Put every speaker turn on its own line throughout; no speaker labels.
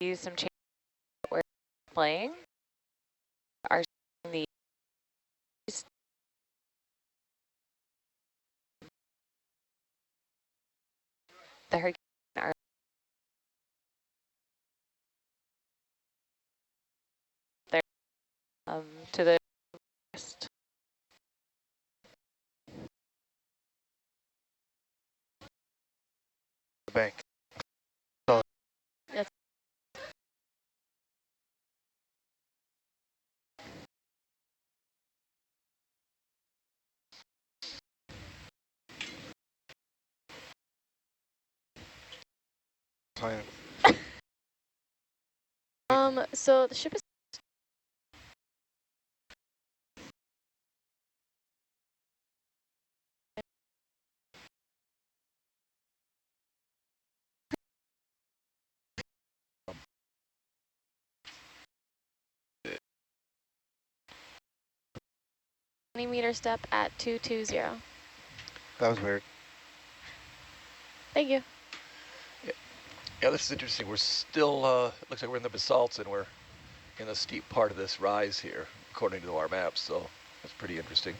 see some changes that we're playing are the Hercules are there to the west.
Bank.
Yes.
So the ship is meter step at 220.
That was weird.
Thank you.
Yeah, this is interesting. We're still, looks like we're in the basalts and we're in the steep part of this rise here, according to our maps, so that's pretty interesting.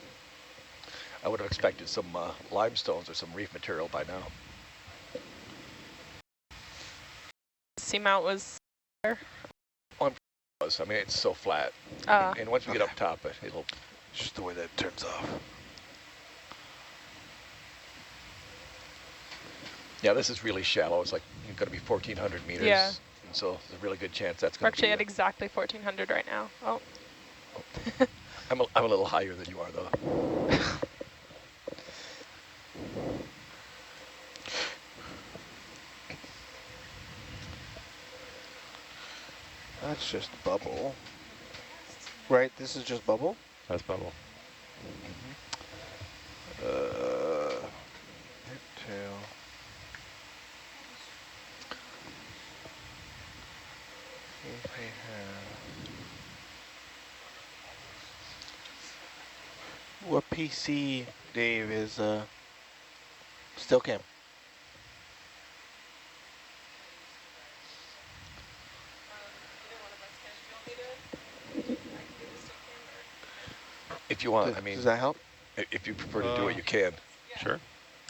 I would have expected some limestones or some reef material by now.
Seamount was there.
I mean, it's so flat. And once we get up top, it'll...
Just the way that it turns off.
Yeah, this is really shallow. It's like you're going to be 1,400 meters.
Yeah.
And so there's a really good chance that's
We're
going to
actually
be...
at exactly 1,400 right now. Oh.
I'm a little higher than you are, though.
That's just bubble. Right, this is just bubble?
That's bubble.
Tail. What PC, Dave, is still cam?
If you want, I mean...
Does that help?
If you prefer to do it, you can.
Sure.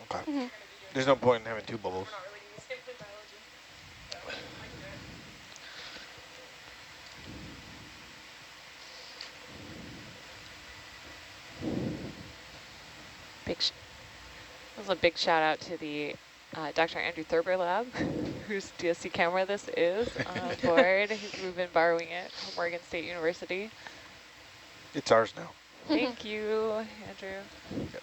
Okay. There's no point in having two bubbles.
That was a big shout out to the Dr. Andrew Thurber lab, whose DSC camera this is on board. We've been borrowing it from Oregon State University.
It's ours now.
Thank you, Andrew.
Yep.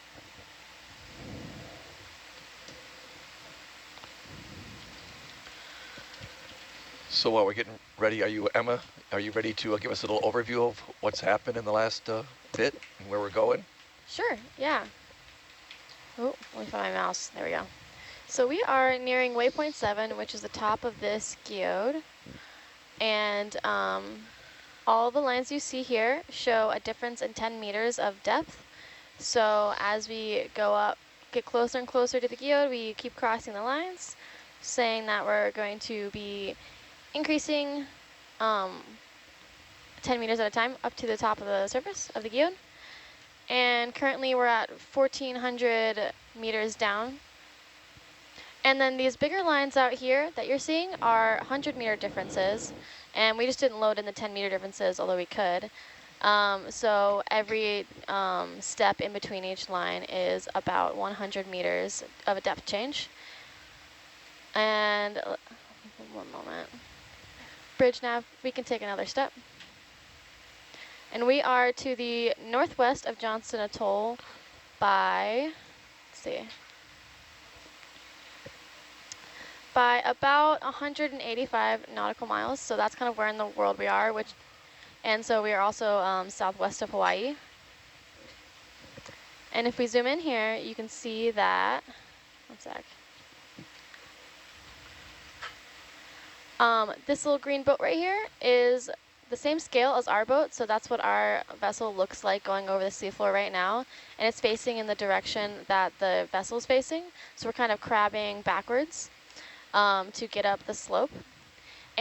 So while we're getting ready, Emma, are you ready to give us a little overview of what's happened in the last bit and where we're going?
Sure, yeah. Oh, let me find my mouse. There we go. So we are nearing waypoint 7, which is the top of this guyot. And all the lines you see here show a difference in 10 meters of depth. So as we go up, get closer and closer to the guyot, we keep crossing the lines, saying that we're going to be increasing 10 meters at a time up to the top of the surface of the guyot. And currently we're at 1,400 meters down. And then these bigger lines out here that you're seeing are 100-meter differences. And we just didn't load in the 10-meter differences, although we could. So every step in between each line is about 100 meters of a depth change. And one moment. Bridge nav, we can take another step. And we are to the northwest of Johnston Atoll by, let's see, by about 185 nautical miles. So that's kind of where in the world we are, and so we are also southwest of Hawaii. And if we zoom in here, you can see that, one sec. This little green boat right here is the same scale as our boat, so that's what our vessel looks like going over the seafloor right now. And it's facing in the direction that the vessel is facing. So we're kind of crabbing backwards to get up the slope.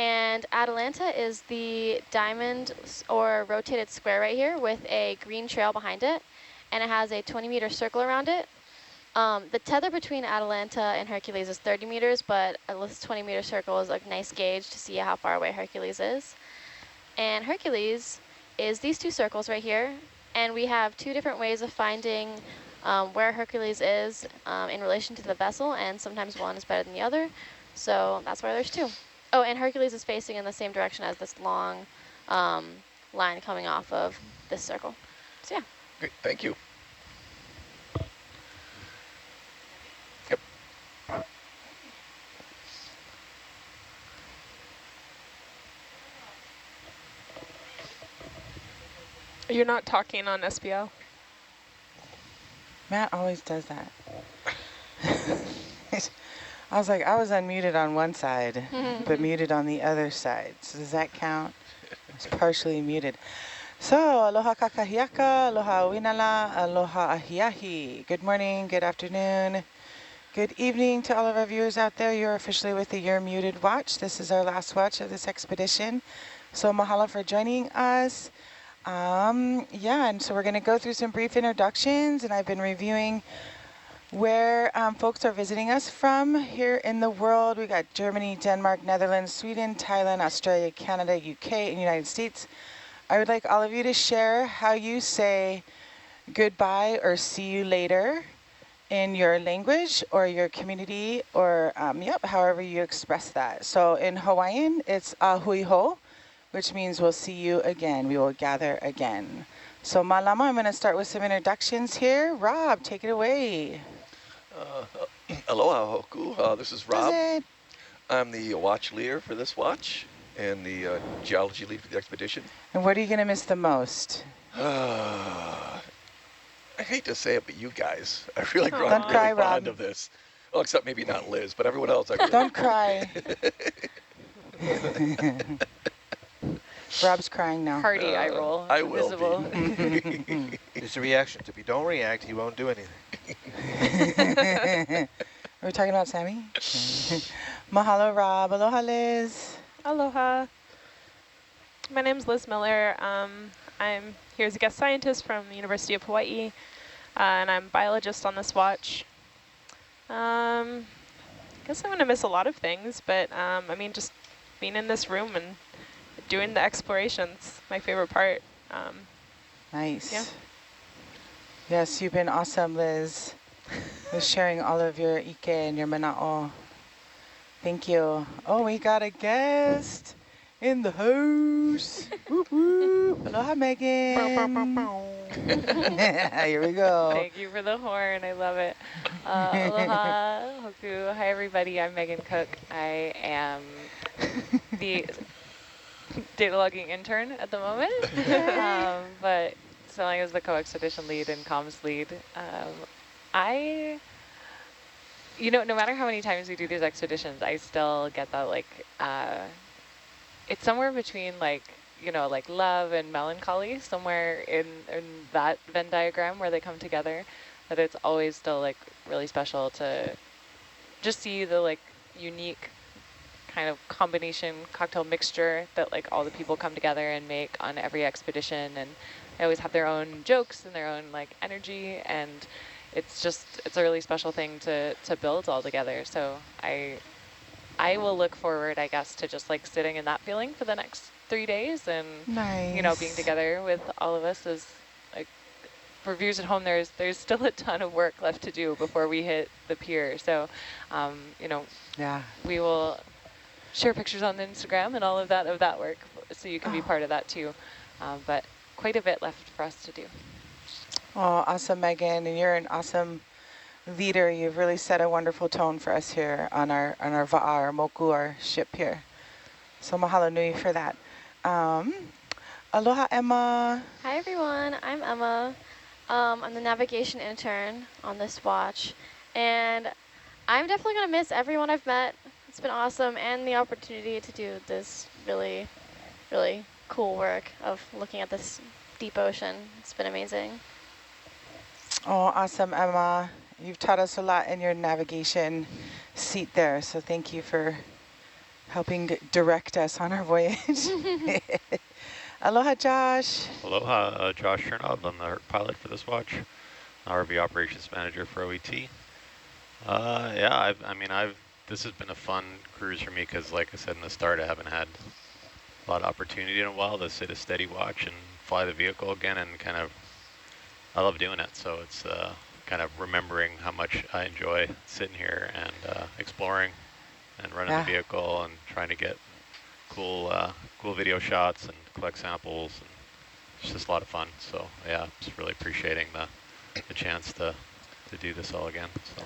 And Atalanta is the diamond or rotated square right here with a green trail behind it, and it has a 20-meter circle around it. The tether between Atalanta and Hercules is 30 meters, but this 20-meter circle is a nice gauge to see how far away Hercules is. And Hercules is these two circles right here, and we have two different ways of finding where Hercules is in relation to the vessel, and sometimes one is better than the other. So that's why there's two. Oh, and Hercules is facing in the same direction as this long line coming off of this circle. So yeah.
Great, thank you. Yep.
You're not talking on SBL?
Matt always does that. I was like, I was unmuted on one side, but muted on the other side. So does that count? It's partially muted. So, aloha kakahiaka, aloha winala, aloha ahiahi. Good morning, good afternoon, good evening to all of our viewers out there. You're officially with the You're Muted watch. This is our last watch of this expedition. So mahalo for joining us. Yeah, and so we're going to go through some brief introductions, and I've been reviewing where folks are visiting us from here in the world. We got Germany, Denmark, Netherlands, Sweden, Thailand, Australia, Canada, UK, and United States. I would like all of you to share how you say goodbye or see you later in your language or your community or, however you express that. So in Hawaiian, it's ahui ho, which means we'll see you again. We will gather again. So malama, I'm going to start with some introductions here. Rob, take it away.
Aloha hoku, this is Rob.
Does it?
I'm the watch leader for this watch and the geology lead for the expedition.
And what are you going to miss the most?
I hate to say it, but you guys, I really grown
Don't cry,
really fond
Rob.
of this. Well, except maybe not Liz, but everyone else. I really
Don't cry. Rob's crying now.
Hearty eye roll.
I will
Visible.
be.
It's the reactions. If you don't react, he won't do anything.
Are we talking about Sammy? Mahalo, Rob. Aloha, Liz.
Aloha. My name's Liz Miller. I'm here as a guest scientist from the University of Hawaii, and I'm a biologist on this watch. I guess I'm going to miss a lot of things, but I mean, just being in this room and doing the explorations, my favorite part.
Nice.
Yeah.
Yes, you've been awesome, Liz, with sharing all of your ike and your mana'o. Thank you. Oh, we got a guest in the house. Whoop, whoop. Aloha, Megan. Here we go.
Thank you for the horn. I love it. Aloha, hoku. Hi, everybody. I'm Megan Cook. I am the data logging intern at the moment, but selling as the co-expedition lead and comms lead. No matter how many times we do these expeditions, I still get that, like, it's somewhere between, like love and melancholy, somewhere in that Venn diagram where they come together, that it's always still, like, really special to just see the, like, unique kind of combination cocktail mixture that, like, all the people come together and make on every expedition, and they always have their own jokes and their own, like, energy, and it's a really special thing to build all together. So I will look forward, I guess, to just, like, sitting in that feeling for the next 3 days, and
Nice.
being together with all of us is, like, for viewers at home, there's still a ton of work left to do before we hit the pier. So
Yeah.
we will share pictures on the Instagram and all of that work, so you can be part of that too. But quite a bit left for us to do.
Oh, awesome, Megan, and you're an awesome leader. You've really set a wonderful tone for us here on our va'a, our moku, our ship here. So mahalo nui for that. Aloha, Emma.
Hi everyone, I'm Emma. I'm the navigation intern on this watch, and I'm definitely going to miss everyone I've met. It's been awesome, and the opportunity to do this really, really cool work of looking at this deep ocean. It's been amazing.
Oh, awesome, Emma. You've taught us a lot in your navigation seat there, so thank you for helping direct us on our voyage. Aloha, Josh.
Aloha, Josh Chernob. I'm the Herc pilot for this watch, ROV operations manager for OET. Yeah, this has been a fun cruise for me because, like I said in the start, I haven't had a lot of opportunity in a while to sit a steady watch and fly the vehicle again, and I love doing it. So it's kind of remembering how much I enjoy sitting here and exploring and running the vehicle and trying to get cool video shots and collect samples. And it's just a lot of fun. So yeah, just really appreciating the chance to do this all again. So.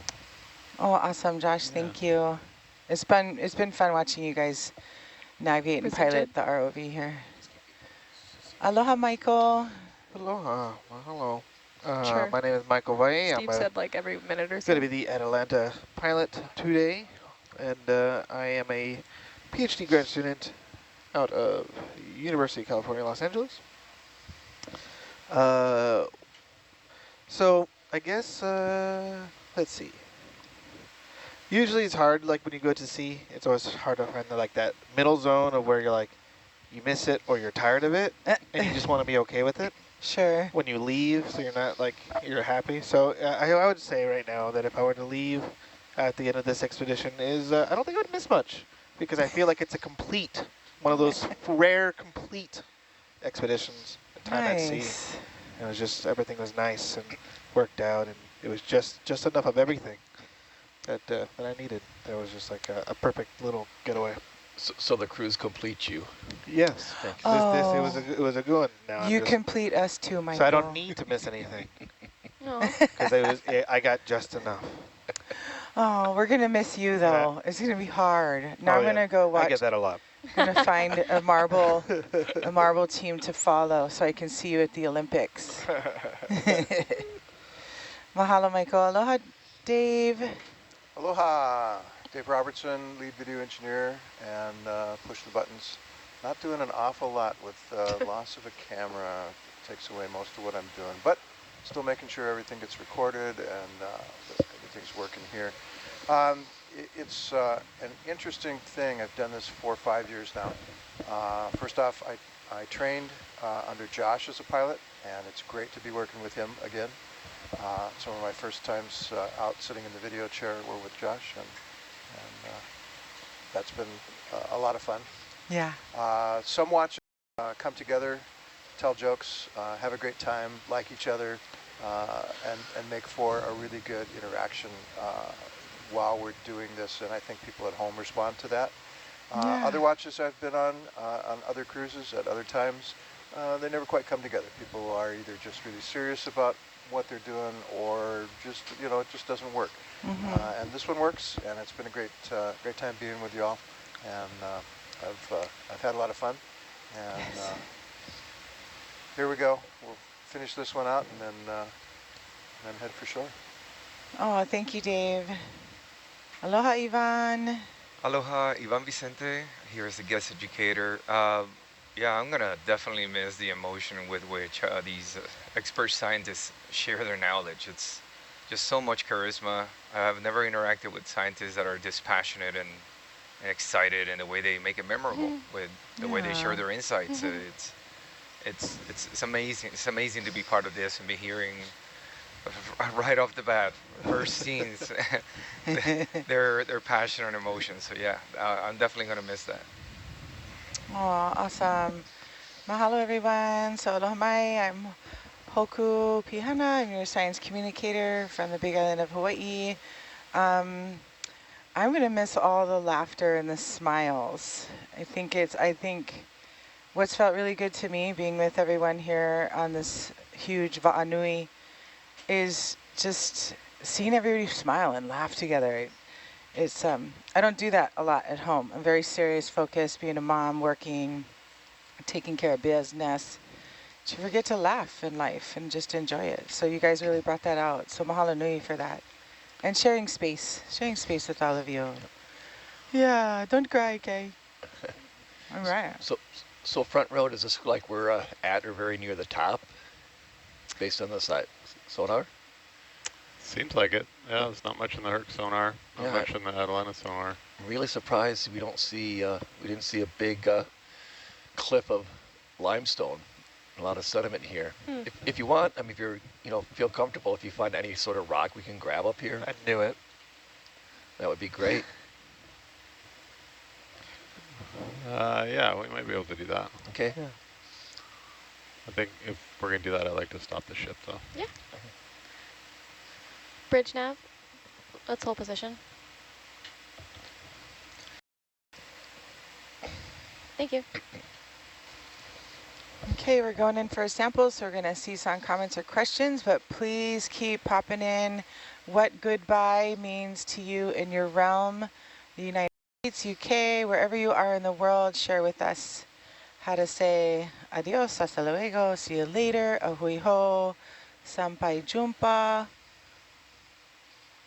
Oh, awesome, Josh. Thank you. It's been fun watching you guys navigate and pilot the ROV here. Aloha, Michael.
Aloha. Well, hello.
Sure.
My name is Michael Valle.
Steve said like every minute or so.
Going to be the Atalanta pilot today, and I am a PhD grad student out of University of California, Los Angeles. So I guess let's see. Usually it's hard, like when you go to sea, it's always hard to find that middle zone of where you're like, you miss it or you're tired of it, and you just want to be okay with it.
Sure.
When you leave, so you're not like, you're happy. So I would say right now that if I were to leave at the end of this expedition I don't think I would miss much, because I feel like it's a complete, one of those rare complete expeditions, time at sea. It was just, everything was nice and worked out, and it was just enough of everything that I needed. That was just like a perfect little getaway.
So the cruise completes you.
Yes.
Thank you.
Oh.
It was a good one. Now
You complete us too, Michael.
So I don't need to miss anything. No. Because I got just enough.
Oh, we're gonna miss you though. It's gonna be hard. Now I'm gonna go watch.
I get that a lot.
I'm gonna find a marble team to follow so I can see you at the Olympics. Mahalo, Michael. Aloha, Dave.
Aloha, Dave Robertson, lead video engineer, and push the buttons. Not doing an awful lot with loss of a camera. Takes away most of what I'm doing, but still making sure everything gets recorded and everything's working here. It's an interesting thing. I've done this 4 or 5 years now. First off, I trained under Josh as a pilot, and it's great to be working with him again. Some of my first times out sitting in the video chair were with Josh, and that's been a lot of fun.
Yeah.
Some watches come together, tell jokes, have a great time, like each other, and make for a really good interaction while we're doing this, and I think people at home respond to that. Other watches I've been on other cruises at other times, they never quite come together. People are either just really serious about what they're doing, or just, it just doesn't work. And this one works, and it's been a great time being with you all, and I've had a lot of fun, and here we go. We'll finish this one out, and then head for shore.
Oh, thank you, Dave. Aloha, Ivan.
Aloha, Ivan Vicente, here as a guest educator. Yeah, I'm gonna definitely miss the emotion with which these expert scientists share their knowledge. It's just so much charisma. I've never interacted with scientists that are this passionate and excited, and the way they make it memorable with the way they share their insights. It's amazing. It's amazing to be part of this and be hearing right off the bat, first scenes, their passion and emotion. So yeah, I'm definitely gonna miss that.
Oh, awesome. Mahalo, everyone. So aloha mai. I'm Hoku Pihana. I'm your science communicator from the Big Island of Hawaii. I'm going to miss all the laughter and the smiles. I think what's felt really good to me being with everyone here on this huge Va'anui is just seeing everybody smile and laugh together. It's I don't do that a lot at home. I'm very serious, focused, being a mom, working, taking care of business. To forget to laugh in life and just enjoy it. So you guys really brought that out. So mahalo nui for that. And sharing space with all of you. Yeah, don't cry, okay? All right.
So front row, does this look like we're at or very near the top, based on the side sonar?
Seems like it. Yeah, there's not much in the Herc sonar, not much in the Atalanta sonar.
really surprised we didn't see a big cliff of limestone. A lot of sediment here. If you want, I mean, if you're, feel comfortable, if you find any sort of rock we can grab up here,
I knew it.
that would be great.
Yeah, we might be able to do that.
Okay.
Yeah.
I think if we're going to do that, I'd like to stop the ship, though.
Yeah. Bridge nav. Let's hold position. Thank you.
Okay, we're going in for a sample, so we're going to see some comments or questions, but please keep popping in what goodbye means to you in your realm, the United States, UK, wherever you are in the world. Share with us how to say adios, hasta luego, see you later, ahui ho, sampai jumpa.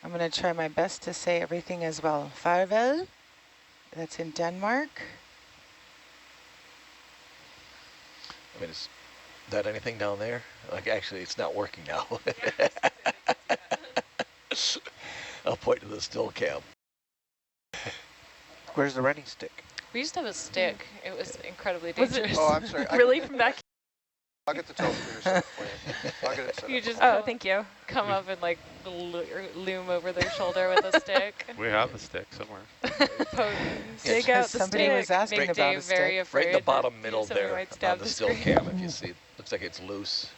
I'm going to try my best to say everything as well. Farvel, that's in Denmark.
I mean, is that anything down there? Like, actually, it's not working now. I'll point to the still cam.
Where's the running stick?
We used to have a stick. It was incredibly
Was it-
dangerous.
Oh, I'm sorry.
Really from back?
I'll get the telestrator set up for you. I'll get it set
You
up.
just
Oh, thank you.
come up and like loom over their shoulder with a stick.
We have a stick somewhere.
Dig out the
Somebody was
stick.
asking
Make
about
Dave
a
very
stick.
afraid
Right in the
that
bottom middle
somebody
there
might stab
on the still
screen.
cam, if you see. Looks like it's loose.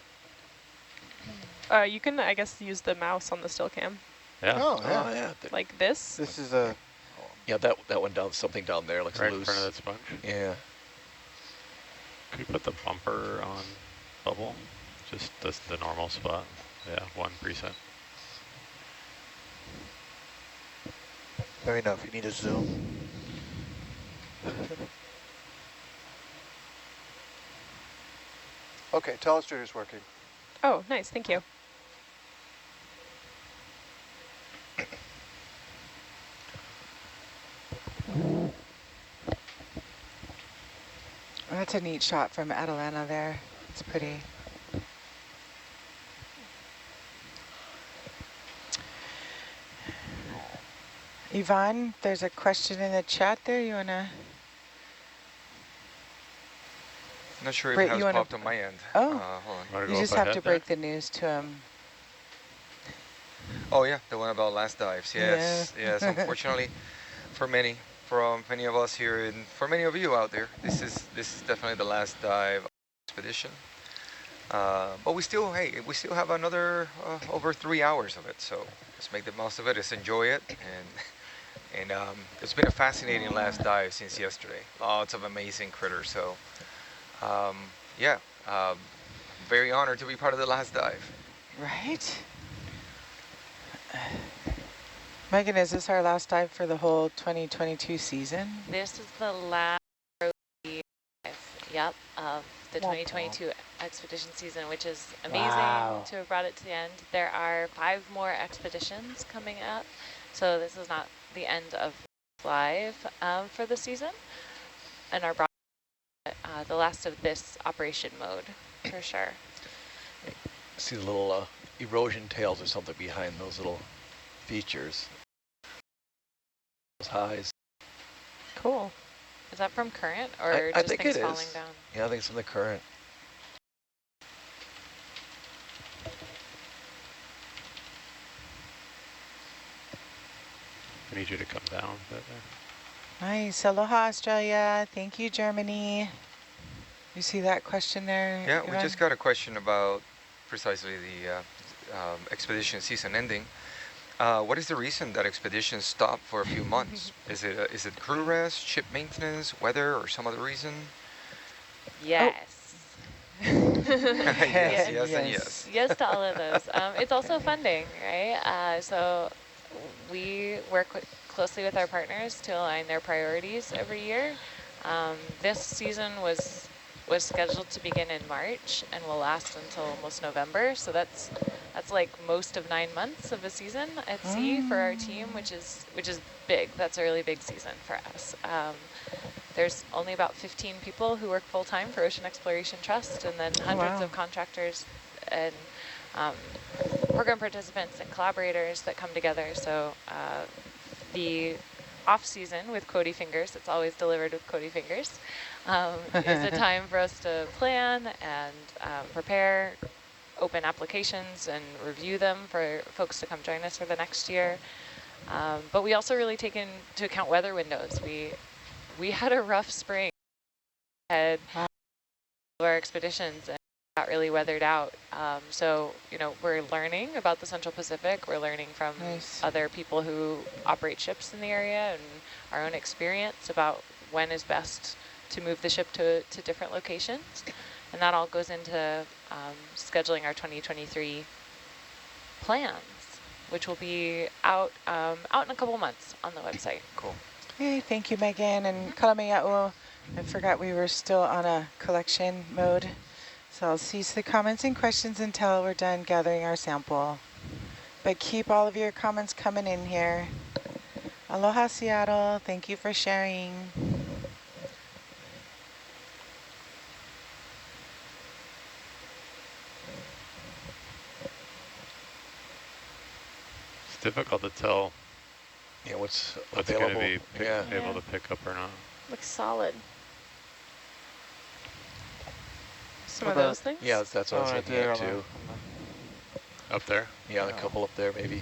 You can, I guess, use the mouse on the still cam.
Yeah,
Oh, yeah.
Oh, yeah.
Like this.
This is a...
Yeah, that one down, something down there looks
right in
loose.
front of that sponge.
Yeah.
Could we put the bumper on bubble? Just the normal spot. Yeah, one preset.
Let me know if you need a zoom.
Okay, telestrator's working.
Oh, nice. Thank you.
That's a neat shot from Atalanta there. It's pretty. Yvonne, there's a question in the chat there. You want to?
Not sure if
Wait,
it has
you wanna-
popped on my end.
Oh.
Hold on.
Wanna
You
go
just
up
have
ahead
to
there?
break the news to him.
Oh yeah, the one about last dives. Yes, yes. Unfortunately, for many of us here, and for many of you out there, this is definitely the last dive expedition. But we still have another over 3 hours of it. So let's make the most of it. Let's enjoy it, and it's been a fascinating last dive since yesterday. Lots of amazing critters. So yeah, very honored to be part of the last dive.
Right? Megan, is this our last dive for the whole 2022 season?
This is the last ROV dive, of the 2022 expedition season, which is amazing
Wow.
to have brought it to the end. There are 5 more expeditions coming up, so this is not the end of live for the season, and our the last of this operation mode for sure.
See the little erosion tails or something behind those little features. Those highs.
Cool. Is that from current or
I
just
think
things
it
falling
is.
down?
Yeah, I think it's from the current.
I need you to come down a bit there.
Nice. Aloha, Australia. Thank you, Germany. You see that question there?
Yeah, we
Yvonne?
just got a question about precisely the expedition season ending. What is the reason that expeditions stop for a few months? Is it crew rest, ship maintenance, weather, or some other reason?
Yes.
Yes, yes, and yes.
Yes to all of those. It's also funding, right? So we work closely with our partners to align their priorities every year. This season was scheduled to begin in March and will last until almost November. So that's like most of 9 months of a season at sea for our team, which is big. That's a really big season for us. There's only about 15 people who work full-time for Ocean Exploration Trust, and then hundreds of contractors and program participants and collaborators that come together. So the off season with Cody fingers, it's always delivered with Cody fingers, is a time for us to plan and prepare open applications and review them for folks to come join us for the next year. But we also really take into account weather windows. We had a rough spring, had our expeditions and got really weathered out. So, we're learning about the Central Pacific. We're learning from other people who operate ships in the area and our own experience about when is best to move the ship to different locations. And that all goes into scheduling our 2023 plans, which will be out in a couple months on the website.
Cool.
Hey, thank you, Megan. And Kalameya'u, I forgot we were still on a collection mode. So I'll cease the comments and questions until we're done gathering our sample. But keep all of your comments coming in here. Aloha, Seattle. Thank you for sharing.
It's difficult to tell
what's
what's
available.
going to be able to pick up or not.
Looks solid.
Some of those things?
Yeah, that's what I was looking at too.
Up there?
Yeah, a couple up there maybe.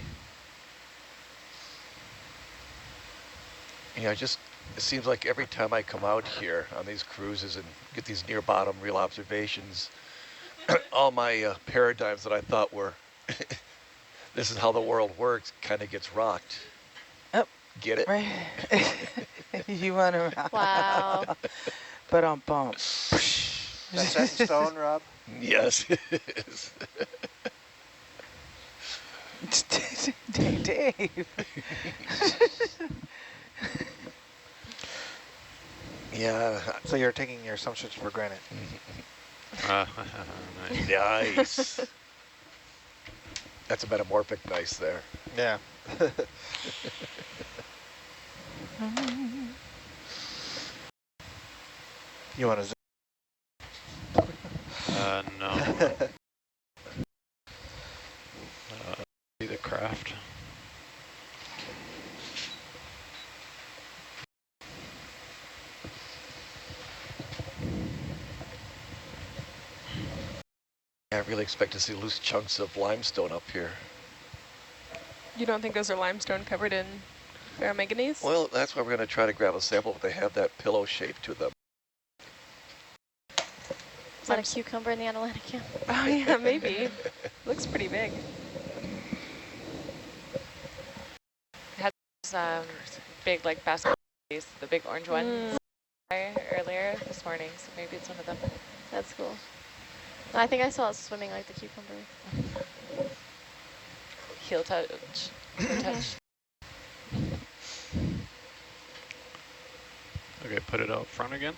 Yeah, it seems like every time I come out here on these cruises and get these near bottom real observations, all my paradigms that I thought were, this is how the world works, kind of gets rocked.
Oh,
get it?
Right. You want to?
Wow.
But on bump.
That's set in stone, Rob?
Yes, it is.
Dave.
Yeah.
So you're taking your assumptions for granted.
Nice.
Nice. That's a metamorphic nice there.
Yeah. You want to zoom?
No. See the craft.
I really expect to see loose chunks of limestone up here.
You don't think those are limestone covered in ferromanganese?
Well, that's why we're going to try to grab a sample, but they have that pillow shape to them.
Is that a cucumber in the Atlantic? Yeah.
Oh yeah, maybe. Looks pretty big.
Had those big basketball plays, the big orange one earlier this morning, so maybe it's one of them.
That's cool. I think I saw it swimming like the cucumber.
Heel touch. Toe touch.
Okay, put it out front again.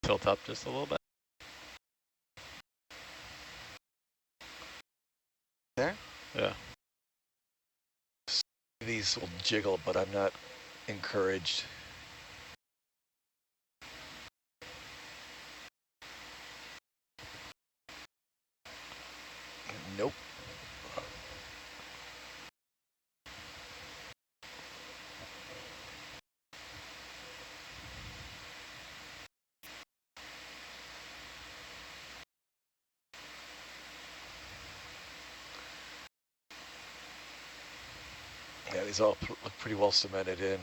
Tilt up just a little bit.
There?
Yeah.
These will jiggle, but I'm not encouraged. Nope. Yeah, these all look pretty well cemented in.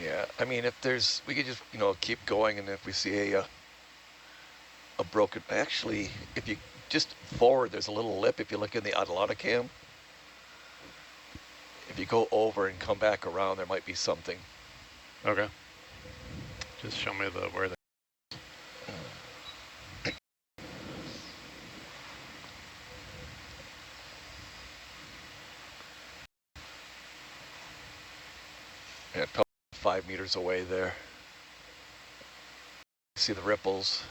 Yeah, I mean, if there's, we could just, keep going, and if we see a broken, actually, if you just forward, there's a little lip. If you look in the Iridigorgia, if you go over and come back around, there might be something.
Okay. Just show me where the.
And probably 5 meters away there. See the ripples.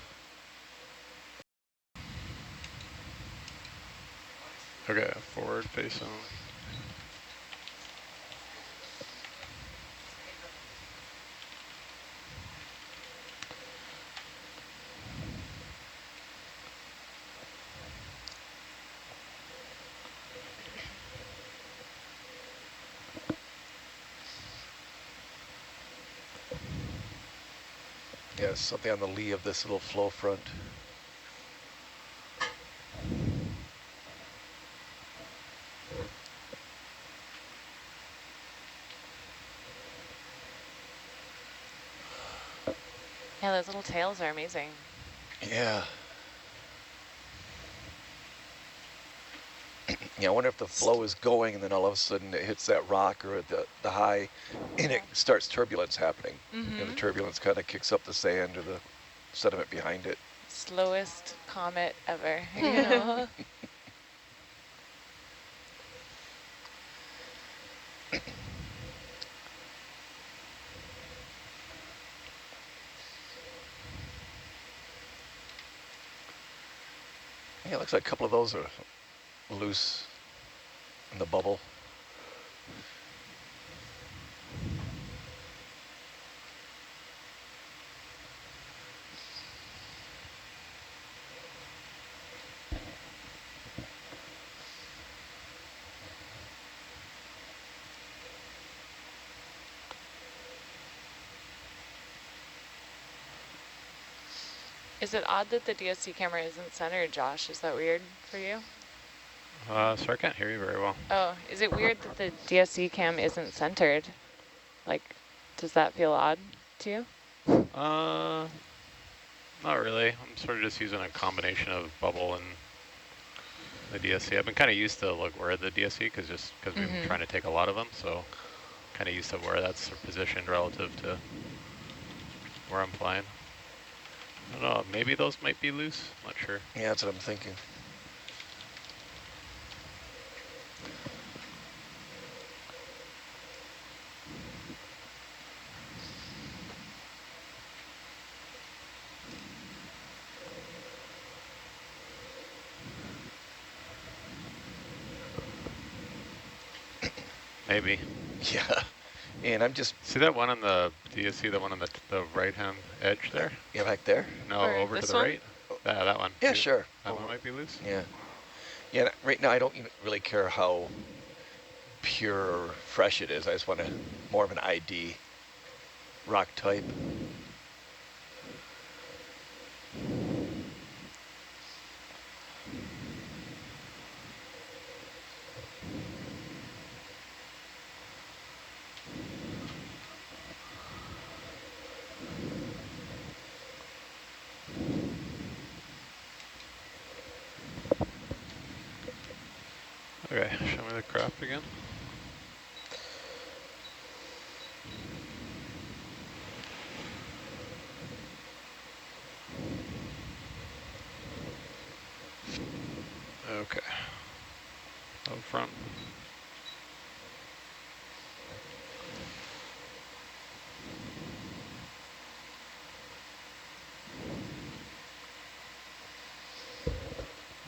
Okay, forward facing.
Yeah, something on the lee of this little flow front.
Yeah, those little tails are amazing.
Yeah. Yeah, I wonder if the flow is going and then all of a sudden it hits that rock or the high and it starts turbulence happening.
Mm-hmm.
And the turbulence kind of kicks up the sand or the sediment behind it.
Slowest comet ever, you know?
Yeah, it looks like a couple of those are loose in the bubble.
Is it odd that the DSC camera isn't centered, Josh? Is that weird for you?
Sorry, I can't hear you very well.
Oh, is it weird that the DSC cam isn't centered? Like, does that feel odd to you?
Not really. I'm sort of just using a combination of bubble and the DSC. I've been kind of used to like where the DSC because we've been trying to take a lot of them, so kind of used to where that's positioned relative to where I'm flying. I don't know, maybe those might be loose, not sure.
Yeah, that's what I'm thinking.
Maybe.
Yeah, and I'm just...
See that one on the, do you see the one on the right-hand edge there?
Yeah, back there?
No,
Or
over to
this
the
one?
right? That one.
Yeah, sure.
That one might be loose?
Yeah. Yeah, right now I don't even really care how pure or fresh it is. I just want more of an ID rock type.
Okay, show me the craft again. Okay. Up front.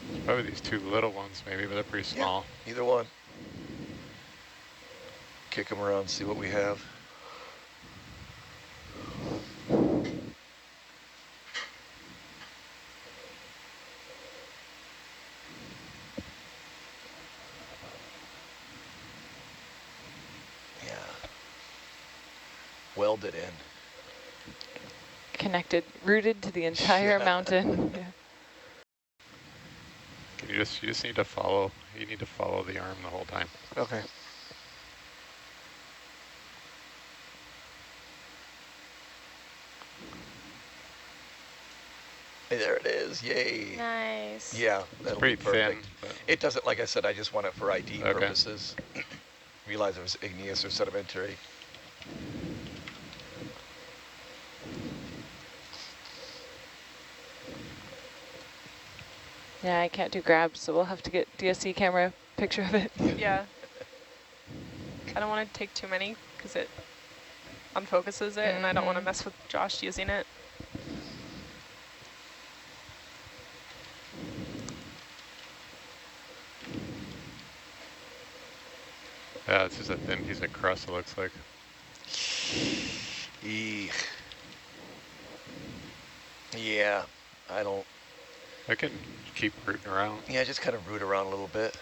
It's probably these two little ones maybe, but they're pretty small.
Yeah, either one. Kick them around, see what we have. Yeah. Welded in.
Connected, rooted to the entire mountain. Yeah.
You just need to follow. You need to follow the arm the whole time.
Okay.
Hey, there it is. Yay.
Nice.
Yeah,
It's
that'll
pretty
be perfect.
thin. But
It doesn't, like I said, I just want it for ID
Okay.
purposes. Realize it was igneous or sedimentary.
Yeah, I can't do grabs, so we'll have to get DSC camera picture of it.
Yeah. I don't want to take too many because it unfocuses it, and I don't want to mess with Josh using it.
Yeah, it's just a thin piece of crust, it looks like.
Eek. Yeah, I don't.
I can keep rooting around.
Yeah, just kind of root around a little bit.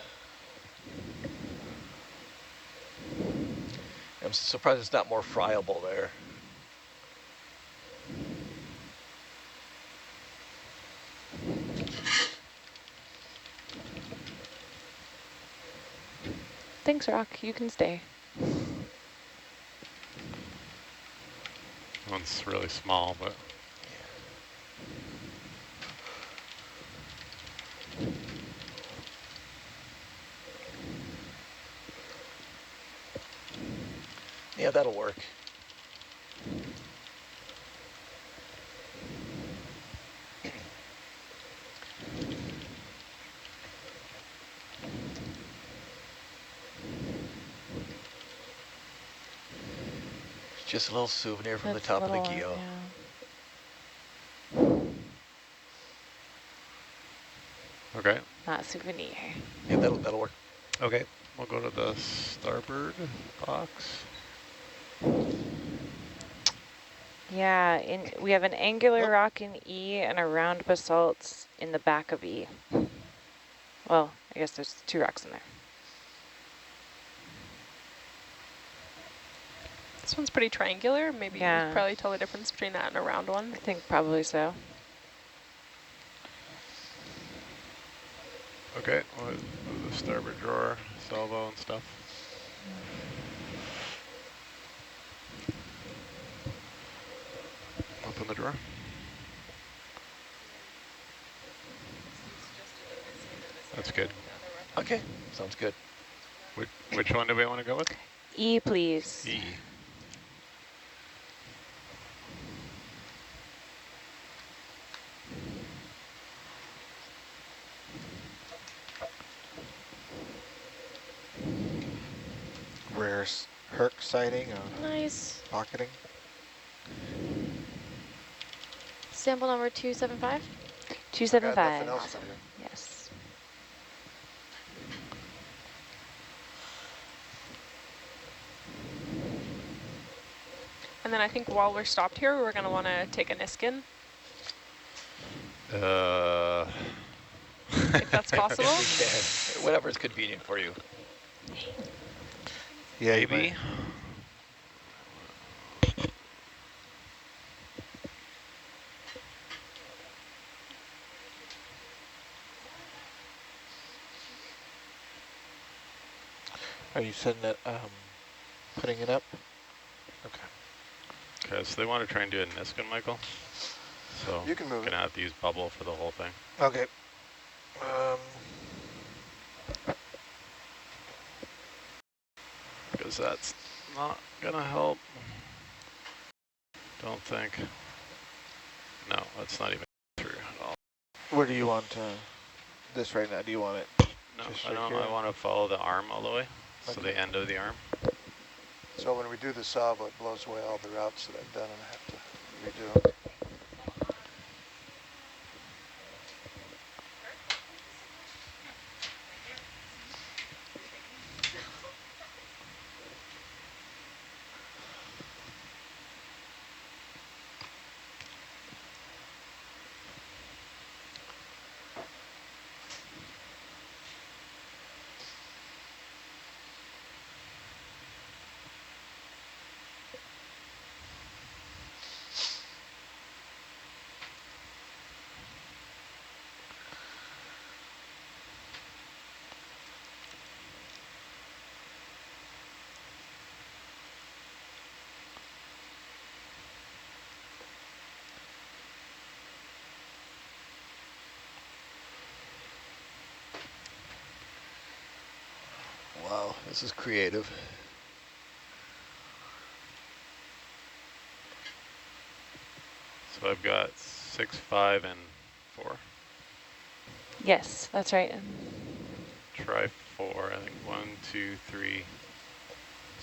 I'm surprised it's not more friable there.
Thanks, Rock. You can stay.
One's really small, but
yeah, that'll work. Just a little souvenir from the top of the guyot.
Yeah.
okay.
Not souvenir.
Yeah, that'll work.
Okay, we'll go to the starboard box.
Yeah, we have an angular rock in E and a round basalt in the back of E. Well, I guess there's 2 rocks in there.
This one's pretty triangular. Maybe you
Yeah.
can probably tell the difference between that and a round one.
I think probably so.
Okay, with the starboard drawer, salvo and stuff. Open the drawer. That's good.
Okay, sounds good.
Which one do we want to go with?
E, please.
E.
Rare Herc sighting,
Nice.
pocketing.
Sample number 275.
275.
Got nothing else to do.
Yes.
And then I think while we're stopped here, we're going to want to take a Niskin, if that's possible.
Yeah, whatever's convenient for you.
Yeah,
Maybe.
Are you setting it, putting it up? Okay.
Okay, so they want to try and do a Niskin, Michael. So
You can move
gonna have to use bubble for the whole thing.
Okay.
Because that's not gonna help. Don't think. No, that's not even through at all.
Where do you want this right now? Do you want it?
No,
Just
I
right
don't.
here?
I want to follow the arm all the way. So
Okay.
the end of the arm.
So when we do the salvo, it blows away all the routes that I've done and I have to redo.
Wow, this is creative.
So I've got 6, 5, and 4.
Yes, that's right.
Try 4. I think 1, 2, 3.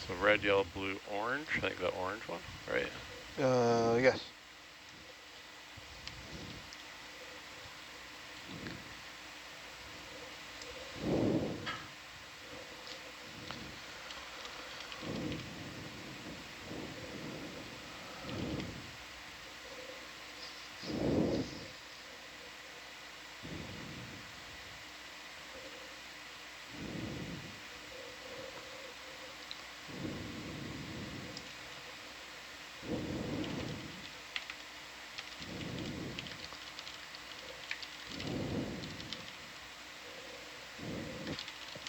So red, yellow, blue, orange. I think the orange one, right?
Yes.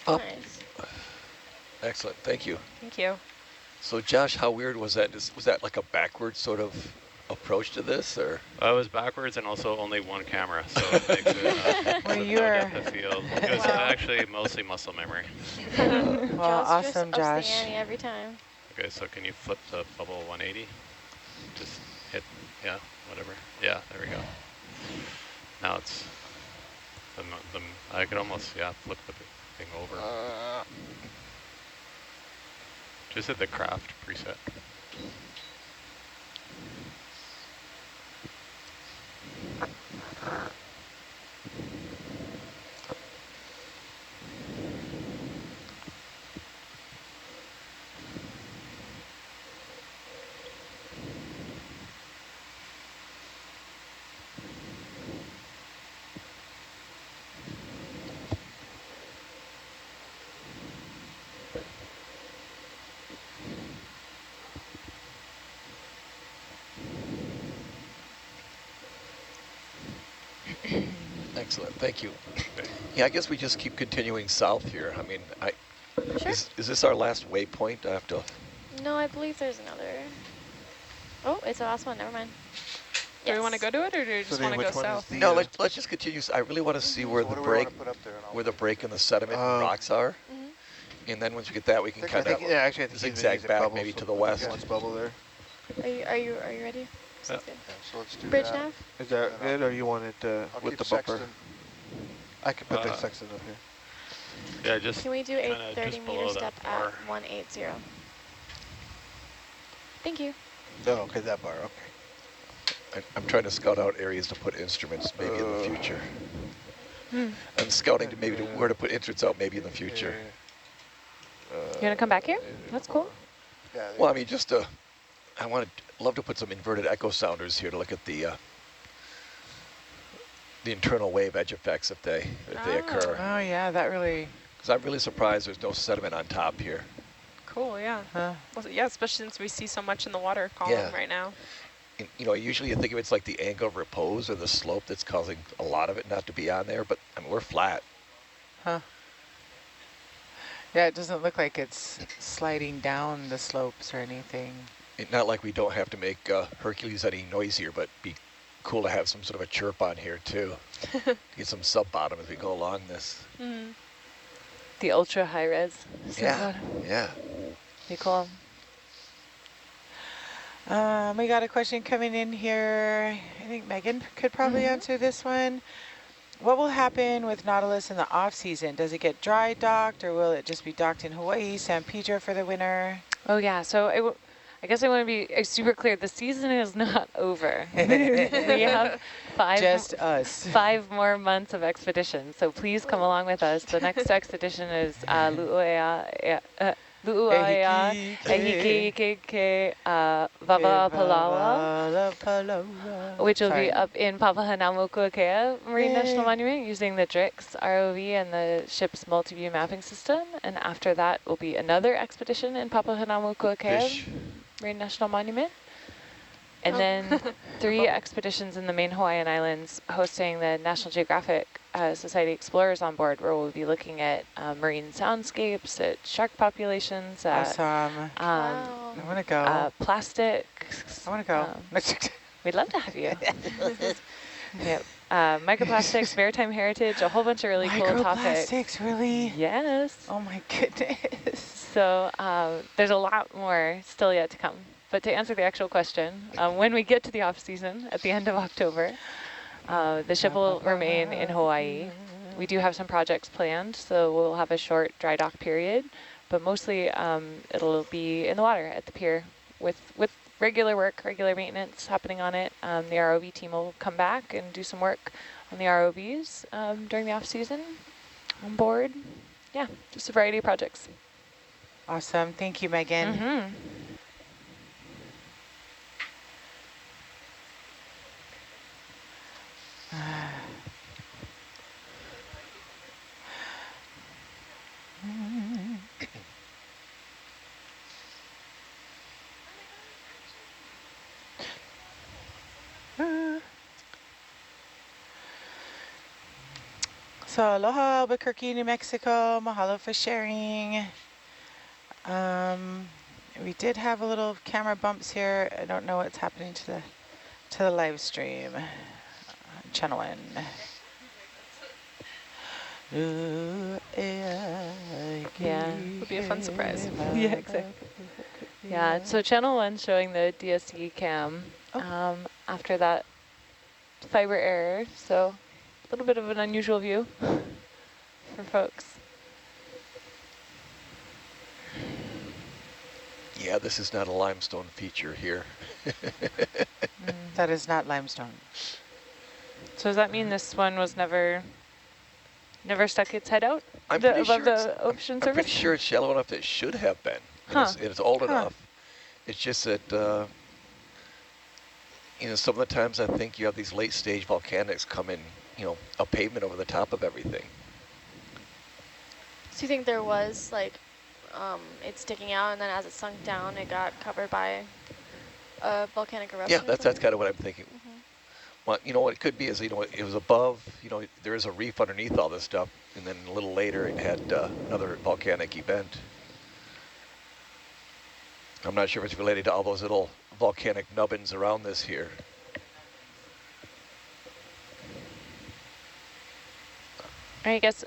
Up.
Nice.
Excellent, thank you.
Thank you.
So Josh, how weird was that? Was that like a backward sort of approach to this, or?
It was backwards and also only one camera, so it makes it
Well,
no
you're
depth of field. It was
Wow.
actually mostly muscle memory.
well, awesome,
Just ups the
Josh.
ante every time.
Okay, so can you flip the bubble 180? Just hit, yeah, whatever. Yeah, there we go. Now it's, I could almost, yeah, flip the thing over. Just hit the craft preset.
Excellent, thank you. Yeah, I guess we just keep continuing south here. I mean,
Sure.
is this our last waypoint? I have to.
No, I believe there's another. Oh, it's the last one. Never mind.
Do we want to go to it, or do we
So
just
then
want to go
which one is
south?
the,
No, let's just continue. I really want to see where
So
the
what do we want
break,
to put up there? And I'll
where the
take
break in the sediment and rocks are, and then once we get that, we can
I
kind
think,
of
yeah, actually, I think he's been
zigzag
using
back
bubbles,
maybe
so
to the
put
west.
Let's bubble there.
Are you ready? Sounds good.
Yeah, so let's do
Bridge
that.
nav.
Is that
And
good, or you want it
I'll
with
keep
the bumper?
sextant.
I can put the
Uh,
sextant up here.
Yeah, just
Can we do a
kinda
30
just
meter
below
step
that
at
bar.
180? Thank you.
Oh, okay, that bar, okay.
I'm trying to scout out areas to put instruments maybe in the future. I'm scouting to maybe where to put instruments out maybe in the future.
You want to come back here? That's cool.
Yeah,
Well, I mean, just love to put some inverted echo sounders here to look at the internal wave edge effects if they occur.
Oh, yeah, that really,
Because I'm really surprised there's no sediment on top here.
Cool, yeah.
huh?
Well, yeah, especially since we see so much in the water column
Yeah.
right now.
And, you know, usually you think of it's like the angle of repose or the slope that's causing a lot of it not to be on there, but I mean, we're flat.
Huh. Yeah, it doesn't look like it's sliding down the slopes or anything.
Not like we don't have to make Hercules any noisier, but be cool to have some sort of a chirp on here too. Get some sub-bottom as we go along this.
The ultra high res.
Yeah, yeah.
Be cool.
We got a question coming in here. I think Megan could probably answer this one. What will happen with Nautilus in the off season? Does it get dry docked, or will it just be docked in Hawaii, San Pedro for the winter?
Oh yeah, so I guess I want to be super clear. The season is not over. We have
Just us.
5 more months of expedition, so please come along with us. The next expedition is Lu'uaea, Ehike, Vava Palawa, which will be up in Papahānaumokuākea Marine National Monument using the DRIX ROV and the ship's multi-view mapping system. And after that will be another expedition in Papahānaumokuākea Marine National Monument. And then 3 expeditions in the main Hawaiian Islands hosting the National Geographic Society Explorers on board, where we'll be looking at marine soundscapes, at shark populations, at
Awesome.
Wow.
I want to go.
plastics.
I want to go.
We'd love to have you. Yep. Microplastics, maritime heritage, a whole bunch of really cool topics.
Microplastics, really?
Yes.
Oh my goodness.
So there's a lot more still yet to come. But to answer the actual question, when we get to the off season at the end of October, the ship will remain in Hawaii. We do have some projects planned, so we'll have a short dry dock period but mostly it'll be in the water at the pier with regular work, regular maintenance happening on it. The ROV team will come back and do some work on the ROVs during the off season on board. Yeah, just a variety of projects.
Awesome. Thank you, Megan.
Mm-hmm.
So aloha, Albuquerque, New Mexico. Mahalo for sharing. We did have a little camera bumps here. I don't know what's happening to the live stream. Channel 1.
Yeah.
Would be a fun surprise.
Yeah, exactly. Yeah, so channel 1 showing the DSC cam after that fiber error. So a little bit of an unusual view for folks.
Yeah, this is not a limestone feature here.
That is not limestone.
So does that mean this one was never stuck its head out
Pretty
above
sure
the ocean
I'm
surface?
pretty sure it's shallow enough that it should have been.
Huh.
It's old enough. It's just that, some of the times I think you have these late stage volcanics come in, a pavement over the top of everything.
So you think there was like, it sticking out and then as it sunk down, it got covered by a volcanic eruption?
Yeah, that's kind of what I'm thinking. Well, what it could be is, it was above, there is a reef underneath all this stuff, and then a little later it had another volcanic event. I'm not sure if it's related to all those little volcanic nubbins around this here.
I guess,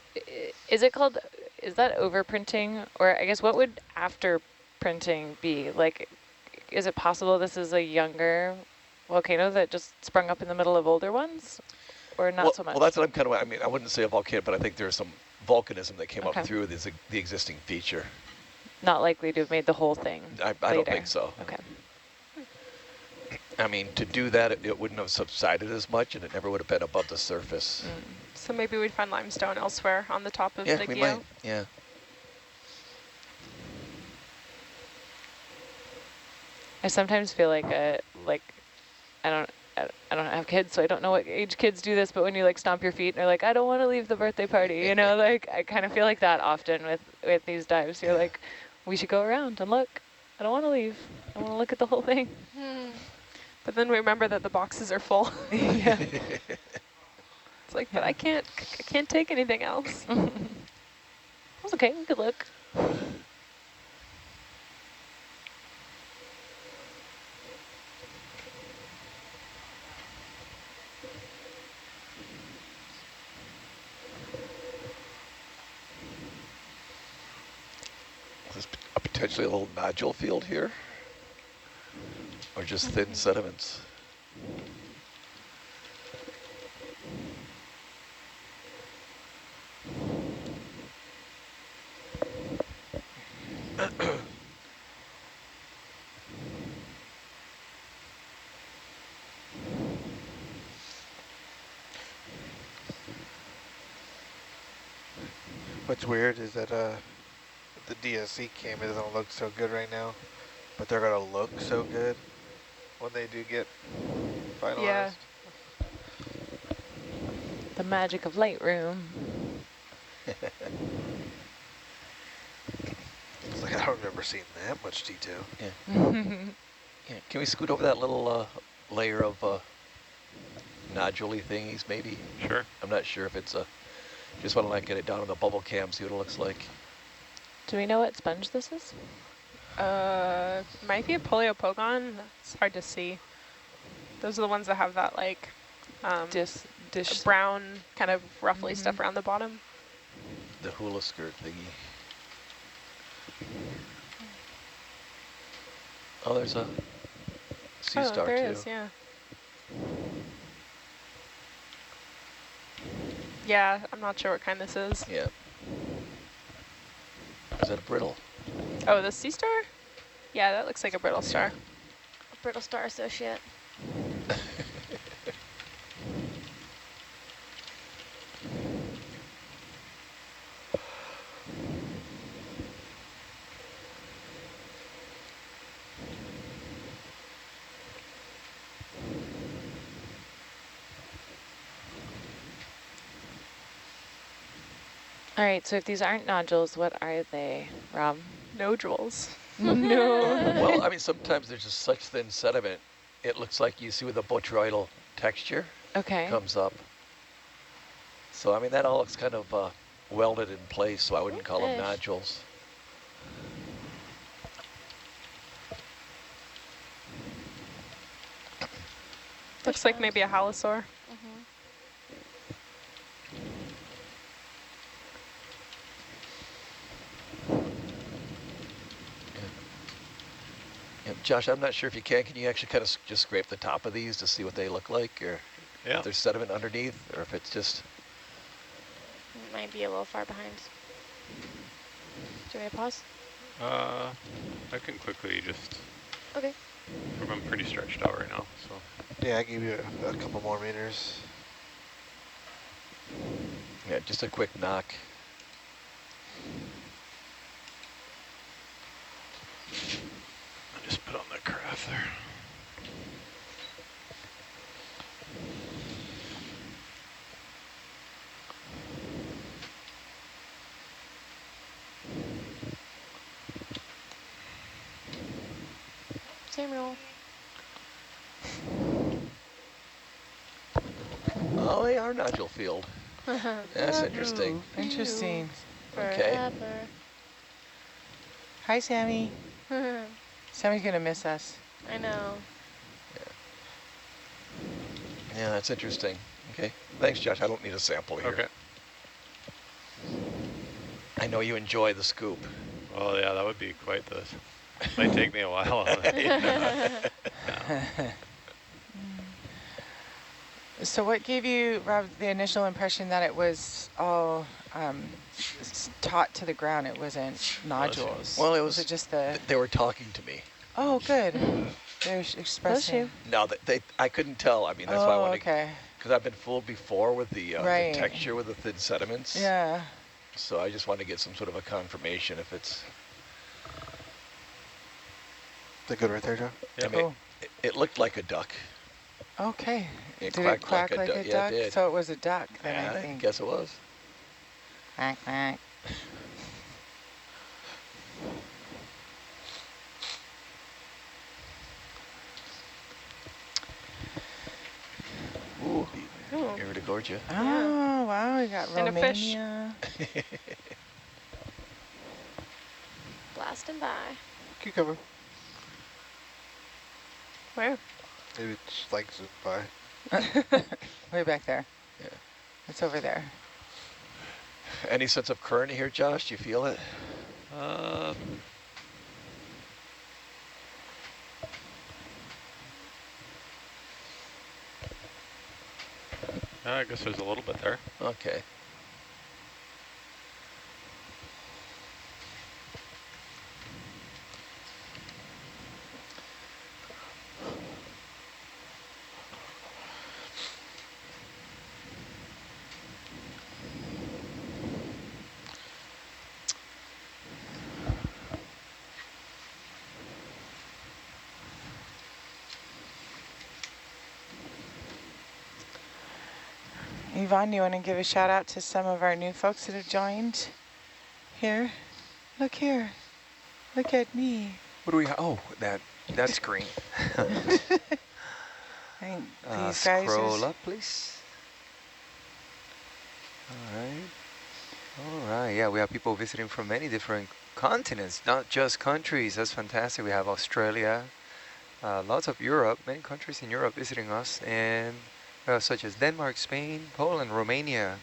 is that overprinting? Or I guess what would after printing be? Like, is it possible this is a younger volcano that just sprung up in the middle of older ones? Or not so much?
Well, that's what I'm kind of, I wouldn't say a volcano, but I think there's some volcanism that came up through the existing feature.
Not likely to have made the whole thing
I don't think so.
Okay.
I mean, to do that, it wouldn't have subsided as much, and it never would have been above the surface.
So maybe we'd find limestone elsewhere on the top of the
we
guyot.
might. Yeah.
I sometimes feel like I don't have kids, so I don't know what age kids do this, but when you like stomp your feet and they're like, I don't want to leave the birthday party, like I kind of feel like that often with these dives. You're like, we should go around and look. I don't want to leave. I want to look at the whole thing.
But then we remember that the boxes are full.
Yeah.
It's like, but I can't take anything else.
That's okay, we could look.
Is this potentially a little nodule field here? Or just thin sediments?
What's weird is that the DSC camera doesn't look so good right now, but they're gonna look so good when they do get finalized.
Yeah.
The magic of Lightroom.
It's like I don't remember seeing that much detail.
Yeah. Can we scoot over that little layer of nodule-y thingies, maybe?
Sure.
I'm not sure if it's just want to like get it down on the bubble cam, see what it looks like.
Do we know what sponge this is?
Might be a polyopogon. It's hard to see. Those are the ones that have that like
Dish
brown kind of ruffly stuff around the bottom.
The hula skirt thingy. Oh, there's a sea star
there
too.
is, yeah. Yeah, I'm not sure what kind this is.
Yeah. Is that a brittle?
Oh, the sea star? Yeah, that looks like a brittle star.
A brittle star associate.
All right, so if these aren't nodules, what are they, Rob?
Nodules.
No.
Well, I mean, sometimes there's just such thin sediment, it looks like you see with the botryoidal texture
Okay.
comes up. So, I mean, that all looks kind of welded in place, so I wouldn't call them
Fish.
nodules.
Looks like maybe a halosaur.
Mm-hmm.
Yeah, Josh, I'm not sure if you can you actually kind of just scrape the top of these to see what they look like, or
Yeah.
if there's sediment underneath, or if it's just...
It might be a little far behind. Do you want me to pause?
I can quickly just,
Okay.
I'm pretty stretched out right now, so.
Yeah, I give you a couple more meters.
Yeah, just a quick knock.
I just put on the craft there.
Samuel.
Oh, they are nodule field. That's interesting.
Ooh, interesting.
Okay.
Forever.
Hi, Sammy. Sammy's gonna miss us.
I know.
Yeah, that's interesting. Okay. Thanks, Josh. I don't need a sample here.
Okay.
I know you enjoy the scoop.
Well, yeah, that would be quite the, might take me a while.
So what gave you, Rob, the initial impression that it was all taught to the ground? It wasn't nodules.
Well, it
was it just the...
They were talking to me.
Oh, good. They're expressing.
No, I couldn't tell. I mean, that's why I wanted
okay.
because I've been fooled before with the
Right.
texture with the thin sediments.
Yeah.
So I just want to get some sort of a confirmation if it's...
Is that good right there, John?
Yeah.
I mean,
Cool.
it looked like a duck.
Okay.
It
Did it quack like a
yeah,
duck?
it did.
So it was a duck then,
Yeah,
I think.
guess it was.
Quack, quack.
Ooh,
Ooh.
Iridigorgia.
Oh, wow. We got
And a fish.
Romania.
Blasting by.
Cucumber.
Where?
Maybe it just like zoomed by.
Way back there.
Yeah.
It's over there.
Any sense of current here, Josh? Do you feel it?
I guess there's a little bit there.
Okay.
Yvonne, you want to give a shout out to some of our new folks that have joined here? Look here. Look at me.
What do we have? Oh, that's green.
I think these guys
Scroll
are...
up, please. All right, yeah, we have people visiting from many different continents, not just countries. That's fantastic. We have Australia, lots of Europe, many countries in Europe visiting us, and such as Denmark, Spain, Poland, Romania.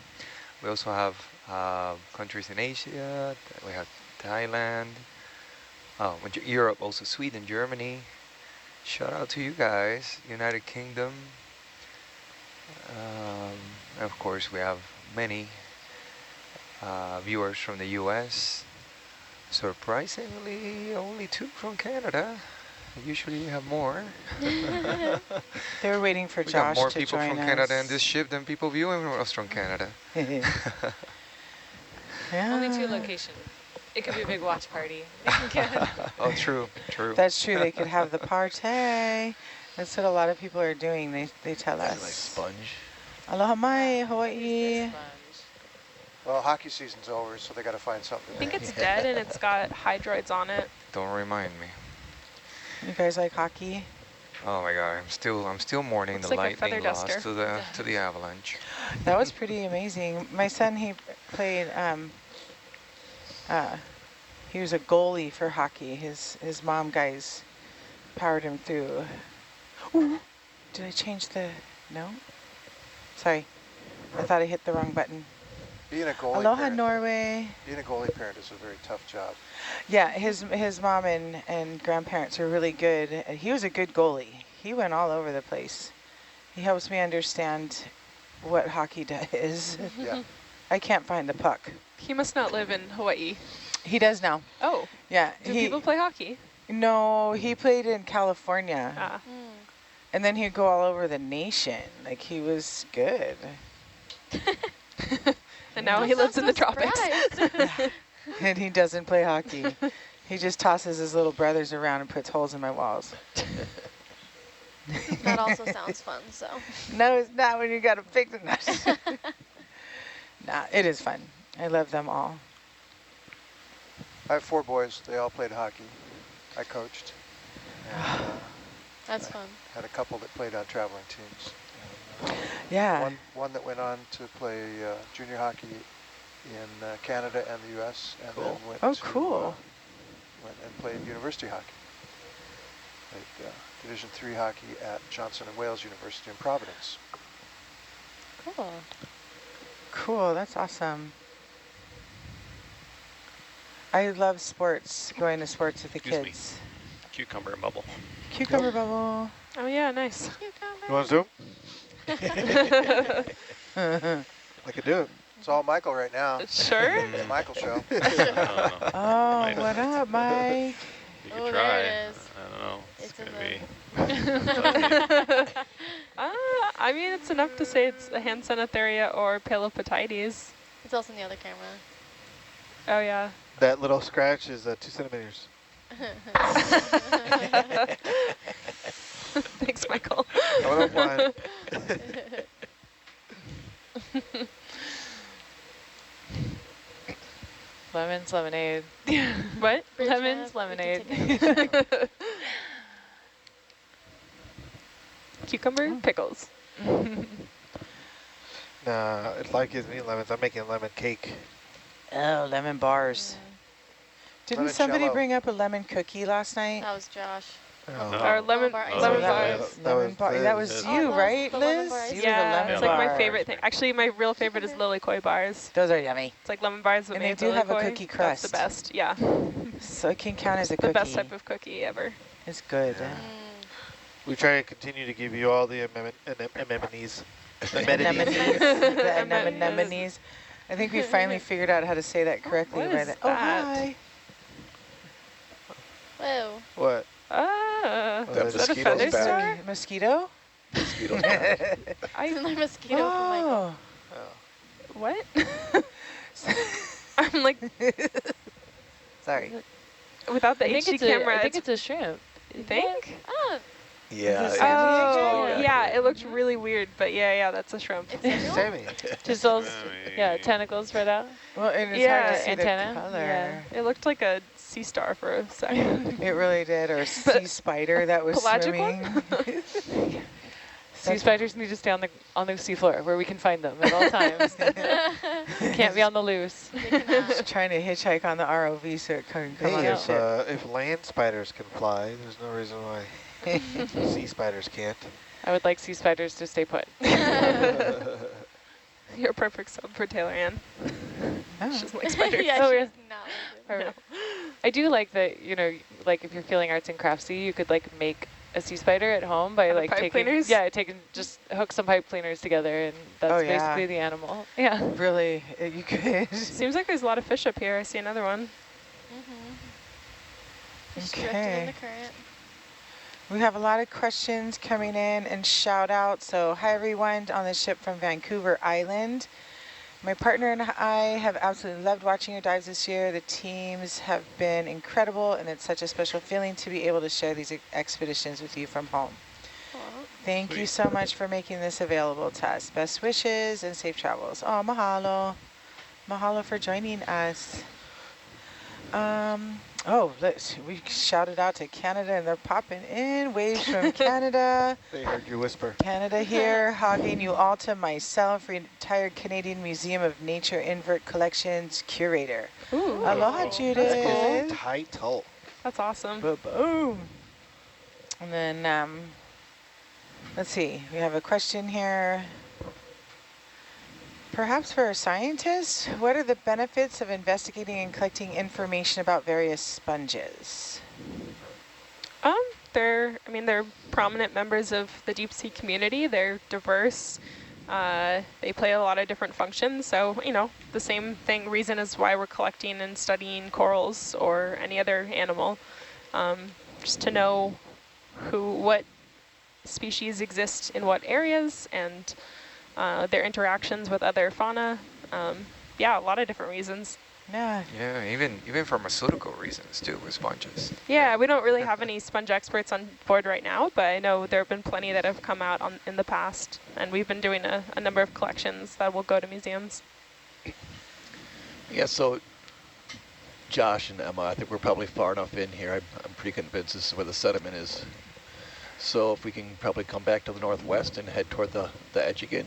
We also have countries in Asia. We have Thailand. Europe, also Sweden, Germany. Shout out to you guys, United Kingdom. Of course, we have many viewers from the US, Surprisingly, only 2 from Canada. Usually we have more.
They were waiting for
We got
Josh
more
to
people
join
from
us.
Canada in this ship than people viewing us from Canada.
Yeah.
Only 2 locations. It could be a big watch party.
Oh, true, true.
That's true. They could have the party. That's what a lot of people are doing. They tell
That's a
us.
nice sponge.
Aloha mai,
Who's
Hawaii.
this sponge?
Well, hockey season's over, so they got to find something.
I think
to
it's dead and it's got hydroids on it.
Don't remind me.
You guys like hockey?
Oh my God, I'm still mourning
Looks
the
like a feather
lightning loss
duster.
to the avalanche.
That was pretty amazing. My son, he played, he was a goalie for hockey. His mom guys powered him through. Ooh, did I change the, no? Sorry, I thought I hit the wrong button.
Being a goalie
Aloha,
parent,
Norway.
being a goalie parent is a very tough job.
Yeah, his mom and grandparents are really good. He was a good goalie. He went all over the place. He helps me understand what hockey is.
Yeah.
I can't find the puck.
He must not live in Hawaii.
He does now.
Oh,
Yeah.
do people play hockey?
No, he played in California.
Ah.
And then he'd go all over the nation. Like, he was good.
And now he lives in the tropics.
And he doesn't play hockey. He just tosses his little brothers around and puts holes in my walls.
That also sounds fun, so.
No, it's not when you got to fix it. Nah, it is fun. I love them all.
I have 4 boys. They all played hockey. I coached. And,
That's fun.
had a couple that played on traveling teams.
Yeah.
One that went on to play junior hockey in Canada and the U.S. and then went
Oh,
to,
cool.
went and played university hockey. Played Division III hockey at Johnson & Wales University in Providence.
Cool.
Cool, that's awesome. I love sports, going to sports with the
Excuse me.
kids.
Cucumber and bubble.
Cucumber bubble.
Oh yeah, nice.
You want to zoom? I could do it.
It's all Michael right now.
Sure.
It's a Michael show.
Oh,
Might
what up, Mike?
You
Oh,
could
there
try.
it is.
I don't know. It's
It's in
gonna be.
I mean, it's enough to say it's a hand Sanitharia or Palopatides.
It's also in the other camera.
Oh yeah.
That little scratch is 2 centimeters.
Thanks, Michael.
I don't mind.
Lemons, lemonade.
What?
Bridge
Lemons,
map, we can
lemonade.
take
Cucumber, pickles.
Nah, it's like it's me lemons. I'm making lemon cake.
Oh, lemon bars. Didn't somebody
Limoncello.
bring up a lemon cookie last night?
That was Josh.
Oh.
No.
Or lemon,
bar ice
Oh,
lemon
that
bars.
was-
Lemon bar.
Liz.
That was
Oh, I
you,
love
right,
the lemon
Liz?
bar ice
You
cream.
were the
Yeah,
lemon
it's like my
bar.
favorite thing. Actually, my real favorite is lily koi bars.
Those are yummy.
It's like lemon bars, but
And
made
they
with
do
lily
have a
koi.
cookie
That's the
crust.
best. Yeah,
So it can count as a
the
cookie.
best type of cookie ever.
It's good.
We try to continue to give you all the anemones.
Anemones. The anemones. I think we finally figured out how to say that correctly.
What
by
is
the,
that?
Oh, hi.
Whoa.
What?
Ah,
That
is that a
mosquito's
feather
back.
star?
Mosquito?
Mosquitoes back.
It's another mosquito for Michael.
Oh.
What? I'm like,
Sorry.
without the
I think
HD
it's
camera,
I think it's a shrimp.
you think?
Oh,
Yeah.
Is it
it's-
Oh,
Yeah.
yeah, it looked really weird, but yeah, that's a shrimp.
it's a
Sammy.
Just those, yeah, tentacles spread out.
Well, and it's
Yeah,
hard to see
antenna.
the color.
Yeah, it looked like a sea star for a second.
It really did. Or a sea spider that was
Pelagic
swimming.
one?
Sea spiders need to stay on the seafloor where we can find them at all times. Can't be on the loose.
Just trying to hitchhike on the ROV so it can come on
Hey,
the ship.
if land spiders can fly, there's no reason why sea spiders can't.
I would like sea spiders to stay put.
You're a perfect sub for Taylor Ann.
Oh.
She's like spiders.
yeah,
Oh,
she's
yeah.
not like
Perfect. I do like that, you know, like if you're feeling arts and craftsy, you could like make a sea spider at home by
Out of
like
pipe
taking,
cleaners?
just hook some pipe cleaners together and that's
Oh, yeah.
basically the animal. Yeah.
Really, you could.
Seems like there's a lot of fish up here. I see another one.
Just drifting in
Okay.
the current.
We have a lot of questions coming in and shout out. So hi everyone on the ship from Vancouver Island. My partner and I have absolutely loved watching your dives this year. The teams have been incredible and it's such a special feeling to be able to share these expeditions with you from home.
Aw.
Thank you so much for making this available to us. Best wishes and safe travels. Oh, mahalo. Mahalo for joining us. We shouted out to Canada and they're popping in. Waves from Canada.
They heard you whisper.
Canada here, hogging you all to myself, retired Canadian Museum of Nature Invert Collections curator.
Ooh.
Aloha, Judith.
cool.
Title.
That's awesome.
Boom. And then, let's see, we have a question here. Perhaps for our scientists, what are the benefits of investigating and collecting information about various sponges?
They're prominent members of the deep sea community. They're diverse. They play a lot of different functions. So, the same reason as why we're collecting and studying corals or any other animal, just to know what species exist in what areas and their interactions with other fauna. Yeah, a lot of different reasons.
Yeah.
Yeah, even pharmaceutical reasons too with sponges.
Yeah, we don't really have any sponge experts on board right now, but I know there have been plenty that have come out in the past, and we've been doing a number of collections that will go to museums.
Yeah, so Josh and Emma, I think we're probably far enough in here. I'm pretty convinced this is where the sediment is. So if we can probably come back to the northwest and head toward the edge again,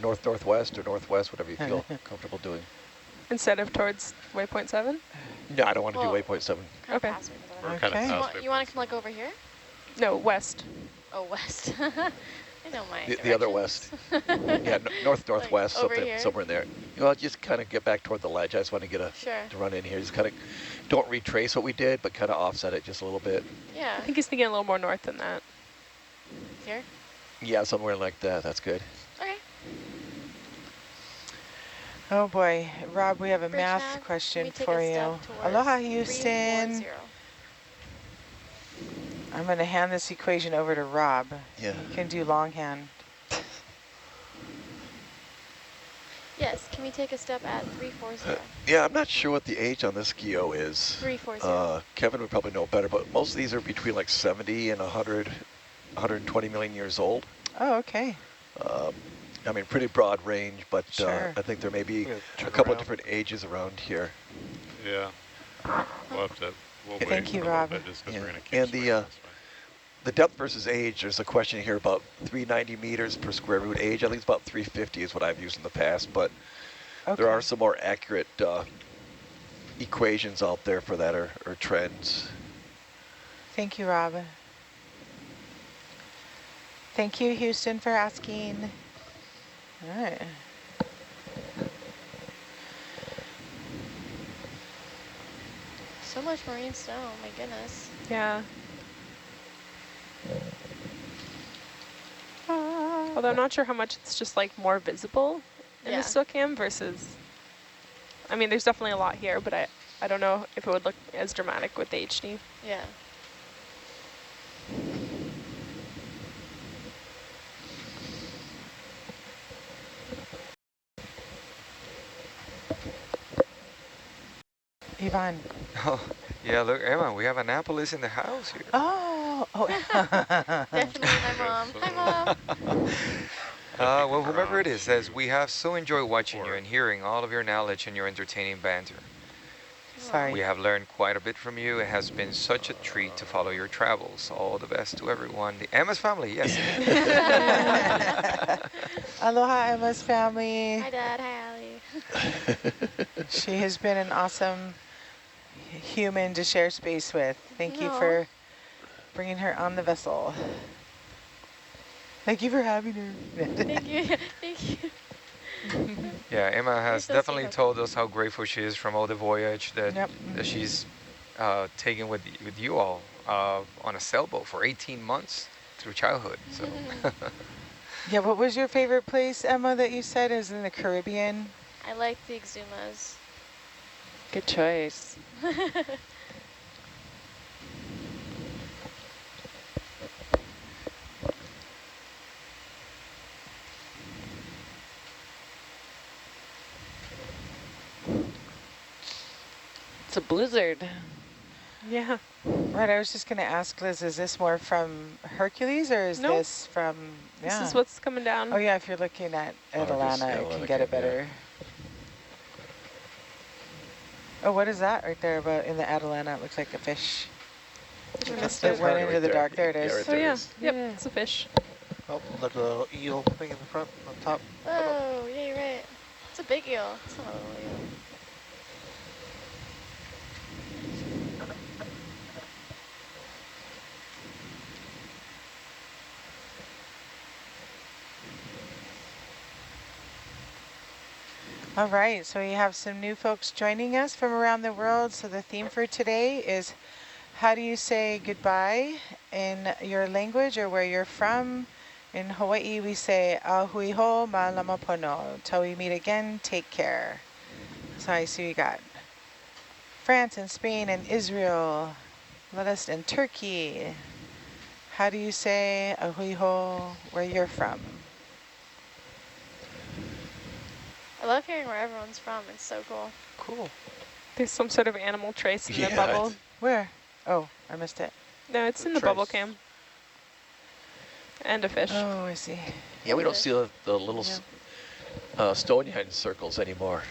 north-northwest or northwest, whatever you feel comfortable doing.
Instead of towards waypoint 7?
No, I don't want to do
Well,
waypoint 7.
Okay.
We're
Okay.
kind of past
You want to come like over here?
No, west.
Oh, west. I know my
The other west. Yeah, north-northwest,
Like over here?
somewhere in there. I'll just kind of get back toward the ledge. I just want to get
Sure.
to run in here. Just kind of don't retrace what we did, but kind of offset it just a little bit.
Yeah.
I think he's thinking a little more north than that.
Here?
Yeah, somewhere like that. That's good.
Okay.
Oh boy, Rob, we have a
Bridge
math
nav, can
question
we take
for
a
you.
step towards
Aloha, Houston.
340?
I'm going to hand this equation over to Rob.
Yeah.
You can do longhand.
Yes, can we take a step at 340?
Yeah, I'm not sure what the age on this guyot is.
340.
Kevin would probably know better, but most of these are between like 70 and 100, 120 million years old.
Oh, okay.
I mean, pretty broad range, but
Sure.
I think there may be
Yeah,
a
turn
couple
around.
of different ages around here.
Yeah. We'll have to. We'll
Thank
wait
you,
for a little
Rob.
bit just 'cause
Yeah.
we're gonna keep
And
swinging
the
this way.
the depth versus age, there's a question here about 390 meters per square root age. I think it's about 350 is what I've used in the past, but there are some more accurate equations out there for that or trends.
Thank you, Rob. Thank you, Houston, for asking. All right.
So much marine snow, my goodness.
Yeah. Although I'm not sure how much it's just like more visible in
Yeah.
the SOCAM versus, I mean, there's definitely a lot here, but I don't know if it would look as dramatic with the HD.
Yeah.
Yvonne.
Oh, yeah, look, Emma, we have Annapolis in the house here.
Oh.
Definitely my mom. Hi, Mom.
Well, whomever it is says, we have so enjoyed watching you and hearing all of your knowledge and your entertaining banter.
Sorry.
We have learned quite a bit from you. It has been such a treat to follow your travels. All the best to everyone. The Emma's family, yes.
Aloha, Emma's family.
Hi, Dad. Hi, Allie.
She has been an awesome human to share space with. Thank you
Aw.
for bringing her on the vessel. Thank you for having her.
Thank you. Thank you.
Yeah, Emma has
so
definitely
sweet.
told us how grateful she is from all the voyage that,
Yep.
that she's taken with you all on a sailboat for 18 months through childhood. So
Yeah, what was your favorite place, Emma, that you said is in the Caribbean?
I like the exumas.
Good choice. It's a blizzard.
Yeah.
Right, I was just going to ask Liz, is this more from Hercules or is
Nope.
this from,
This is what's coming down.
Oh yeah, if you're looking at Atalanta,
yeah,
it can
look
get
at
it better. Oh, what is that right there about in the Atalanta? It looks like a fish.
I missed
It
it.
went
Right
into the
there.
dark. There it
Yeah,
is.
right
Oh
there it
yeah.
is.
Yep,
Yeah.
it's a fish.
Oh, look at the little eel thing in the front, on top.
Oh, yeah, you're right. It's a big eel. It's not a little eel.
All right, so we have some new folks joining us from around the world. So the theme for today is how do you say goodbye in your language or where you're from? In Hawaii, we say ahui ho malama pono. Till we meet again, take care. So I see we got France and Spain and Israel. Let us in Turkey. How do you say ahui ho where you're from?
I love hearing where everyone's from. It's so cool.
Cool.
There's some sort of animal trace in the
Yeah,
bubble.
Where? Oh, I missed it.
No, it's
The
in the bubble
trace.
cam. And a fish.
Oh, I see.
Yeah, we don't see the little Stonehenge circles anymore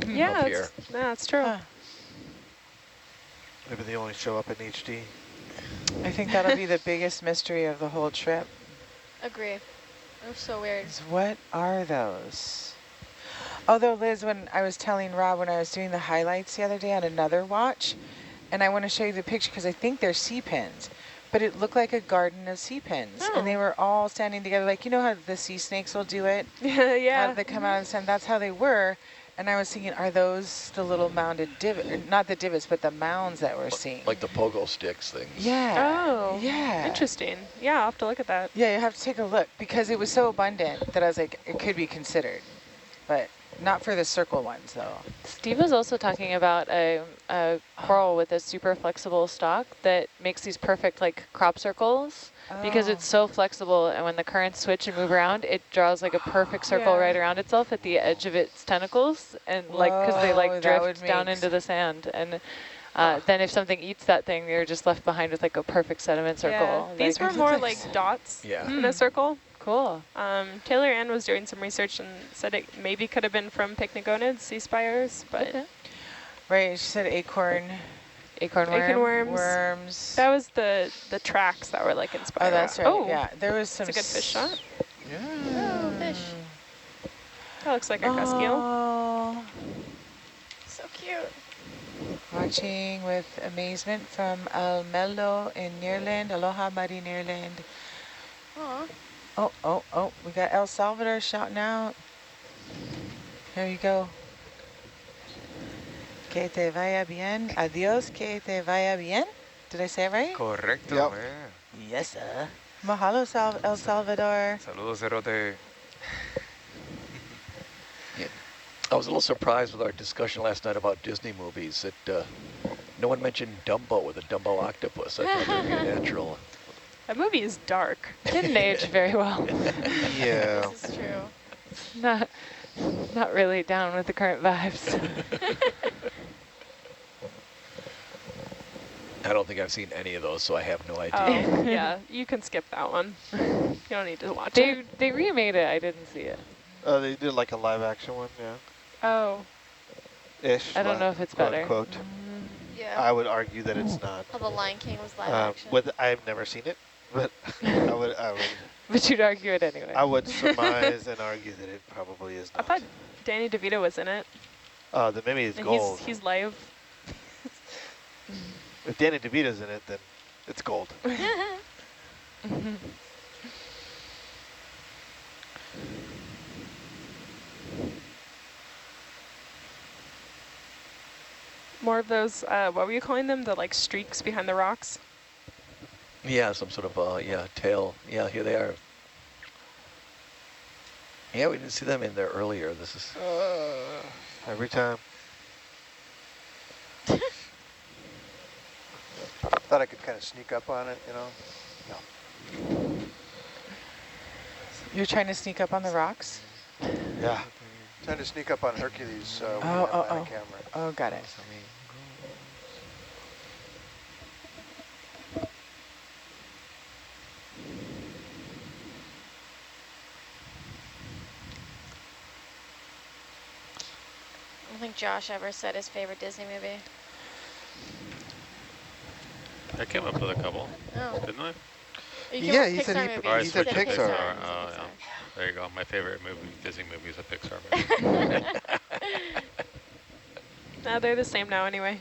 Yeah,
up here.
That's true.
Huh.
Maybe they only show up in HD.
I think that'll be the biggest mystery of the whole trip.
Agree. It was so weird.
Is what are those? Although, Liz, when I was telling Rob when I was doing the highlights the other day on another watch, and I want to show you the picture because I think they're sea pins, but it looked like a garden of sea pins.
Oh.
And they were all standing together, like, you know how the sea snakes will do it?
Yeah.
How they come out of the sand? That's how they were. And I was thinking, are those the little mounded divots? Not the divots, but the mounds that we're seeing.
Like the pogo sticks things.
Yeah.
Oh.
Yeah.
Interesting. Yeah, I'll have to look at that.
Yeah, you have to take a look because it was so abundant that I was like, it could be considered, but not for the circle ones though.
Steve was also talking about a coral with a super flexible stalk that makes these perfect like crop circles because it's so flexible, and when the currents switch and move around, it draws like a perfect circle
Yeah.
right around itself at the edge of its tentacles, and like because they
Whoa,
like
that would
drift down
make
into the sand, and then if something eats that thing, you're just left behind with like a perfect sediment circle.
Yeah. These
Like,
were more like dots
Yeah.
in a circle.
cool.
Taylor Ann was doing some research and said it maybe could have been from pycnogonids, sea spires, but
Okay.
Right, she said acorn
Acorn worm.
acorn worms.
worms.
That was the tracks that were like inspired.
Oh, that's right.
Oh,
Yeah, there was some.
it's a good fish shot.
Oh, fish.
That looks like a cusk eel.
Oh,
So cute.
watching with amazement from Almelo in Nearland. Aloha, Muddy Nearland.
Aw.
Oh, we got El Salvador shouting out. Here you go. Que te vaya bien. Adios, que te vaya bien. Did I say it right?
Correcto.
Yep.
Yeah.
Yes, sir. Mahalo, El Salvador.
Saludos, Erote.
I was a little surprised with our discussion last night about Disney movies that no one mentioned Dumbo with a Dumbo octopus. I thought that would be natural.
That movie is dark.
Didn't age very well.
Yeah.
This is true.
Not really down with the current vibes.
I don't think I've seen any of those, so I have no idea.
Oh, yeah, you can skip that one. You don't need to watch it.
They remade it. I didn't see it.
They did like a live action one, yeah.
Oh,
I don't know if it's
quote,
better.
Quote.
Yeah.
I would argue that it's not.
How the Lion King was live action.
I've never seen it, but I
But you'd argue it anyway.
would surmise and argue that it probably is
I
not.
thought Danny DeVito was in it.
Then maybe it's
And
gold.
he's live.
If Danny DeVito's in it, then it's gold.
More of those, what were you calling them? The like streaks behind the rocks?
Yeah, some sort of, tail. Yeah, here they are. Yeah, we didn't see them in there earlier. This is...
Every time.
Thought I could kind of sneak up on it, you know? No.
You're trying to sneak up on the rocks?
Yeah.
Trying to sneak up on Hercules with the
Oh,
Atlanta camera.
Oh, got it.
I don't think Josh ever said his favorite Disney movie.
I came up with a couple,
Oh.
didn't I?
You came
Yeah,
up
he
with
said
Pixar
he-
movies.
Or I
he said
switched to
Pixar.
Pixar.
Oh,
He said
yeah. There you go. My favorite Disney movie is a Pixar movie.
No, they're the same now anyway.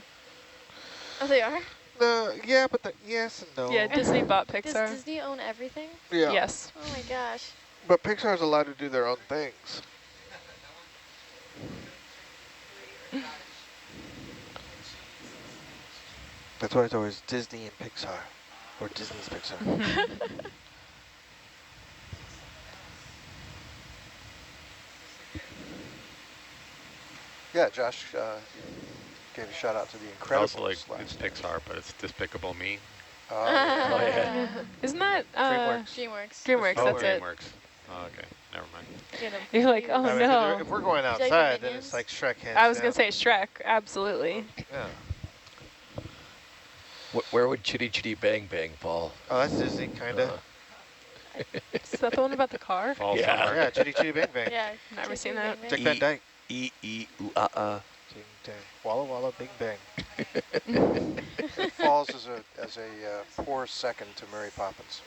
Oh, they are?
No, yeah, but yes and no.
Yeah, Disney bought
Does
Pixar.
Disney own everything?
Yeah.
Yes.
Oh my gosh.
But Pixar's allowed to do their own things. That's why it's always Disney and Pixar, or Disney's Pixar.
Yeah, Josh gave a shout out to the Incredibles.
Also, like,
last
it's
night.
Pixar, but it's Despicable Me.
Oh, yeah.
Oh, yeah.
Isn't that
DreamWorks.
DreamWorks.
DreamWorks,
Oh,
that's it.
DreamWorks. Oh, okay. Never mind.
Get 'em
You're like, oh
confused.
I mean,
no.
if we're going
you like the
outside, then
Minions?
it's like Shrek hands
I was going
down.
to say Shrek, absolutely.
Yeah.
Where would Chitty Chitty Bang Bang fall?
Oh, that's Disney, kind of.
Is that the one about the car?
Fall
Yeah.
Summer.
Yeah, Chitty Chitty Bang Bang.
Yeah.
Never
Chitty
seen
Chitty
that.
Bang
Dick
Bang.
Van Dyke.
E-E-ooh-ah-ah.
Ding dang. Walla Walla Bing Bang.
It falls as a poor second to Mary Poppins.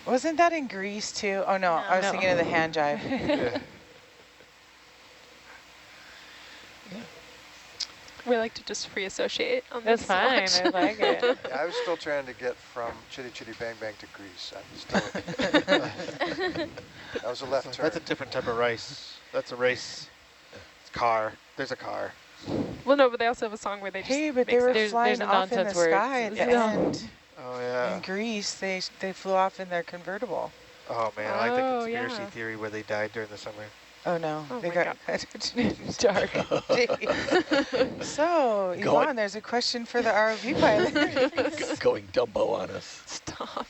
Wasn't that in Greece too? Oh no, I was
No.
thinking of the hand jive.
Yeah.
We like to just free associate on
That's
this
fine.
watch.
I like it.
Yeah, I was still trying to get from Chitty Chitty Bang Bang to Greece. I'm still. That was a left turn.
That's a different type of rice. That's a race. It's car. There's a car.
Well, no, but they also have a song where they just
Hey, but they
mix
were
it.
There's
flying off in the
nonsense words.
sky at the
Yeah.
end.
Oh yeah.
In Greece, they flew off in their convertible.
Oh man, I like the
Oh,
conspiracy
yeah.
theory where they died during the summer.
Oh no,
Oh
they
my
got
Dark.
So,
Going-
Yvonne, there's a question for the ROV pilot.
Going Dumbo on us.
Stop.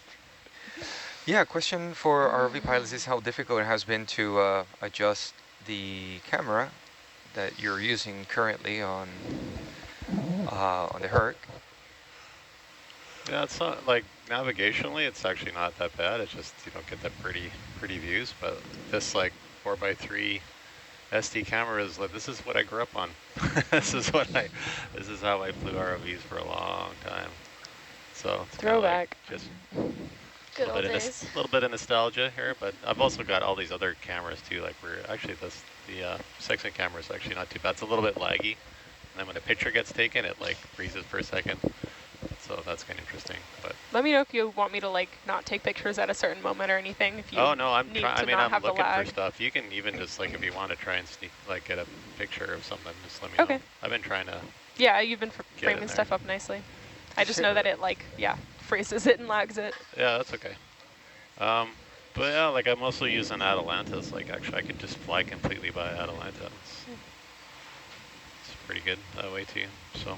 Yeah, question for ROV pilots is how difficult it has been to adjust the camera that you're using currently on the Herc.
Yeah, it's not like navigationally, it's actually not that bad. It's just you don't get that pretty views. But this like 4x3 SD camera is like, this is what I grew up on. this is how I flew ROVs for a long time. So it's kinda like
Throwback.
just
Good
a
old
little
days.
bit of nostalgia here. But I've also got all these other cameras too. Like we're actually the section camera is actually not too bad. It's a little bit laggy, and then when a picture gets taken, it like freezes for a second. So that's kind of interesting. But
Let me know if you want me to like not take pictures at a certain moment or anything. If you
oh no, I'm
need
trying.
to
I mean,
not
I'm
have the
looking for
lag.
stuff. You can even just like if you want to try and sneak, like get a picture of something, just let me
Okay.
know. I've been trying to.
Yeah, you've been
in
framing
there.
stuff up nicely. I just know that it like, yeah, freezes it and lags it.
Yeah, that's okay. But yeah, like I'm also using Atalantas. Like actually, I could just fly completely by Atalanta. It's pretty good that way too. So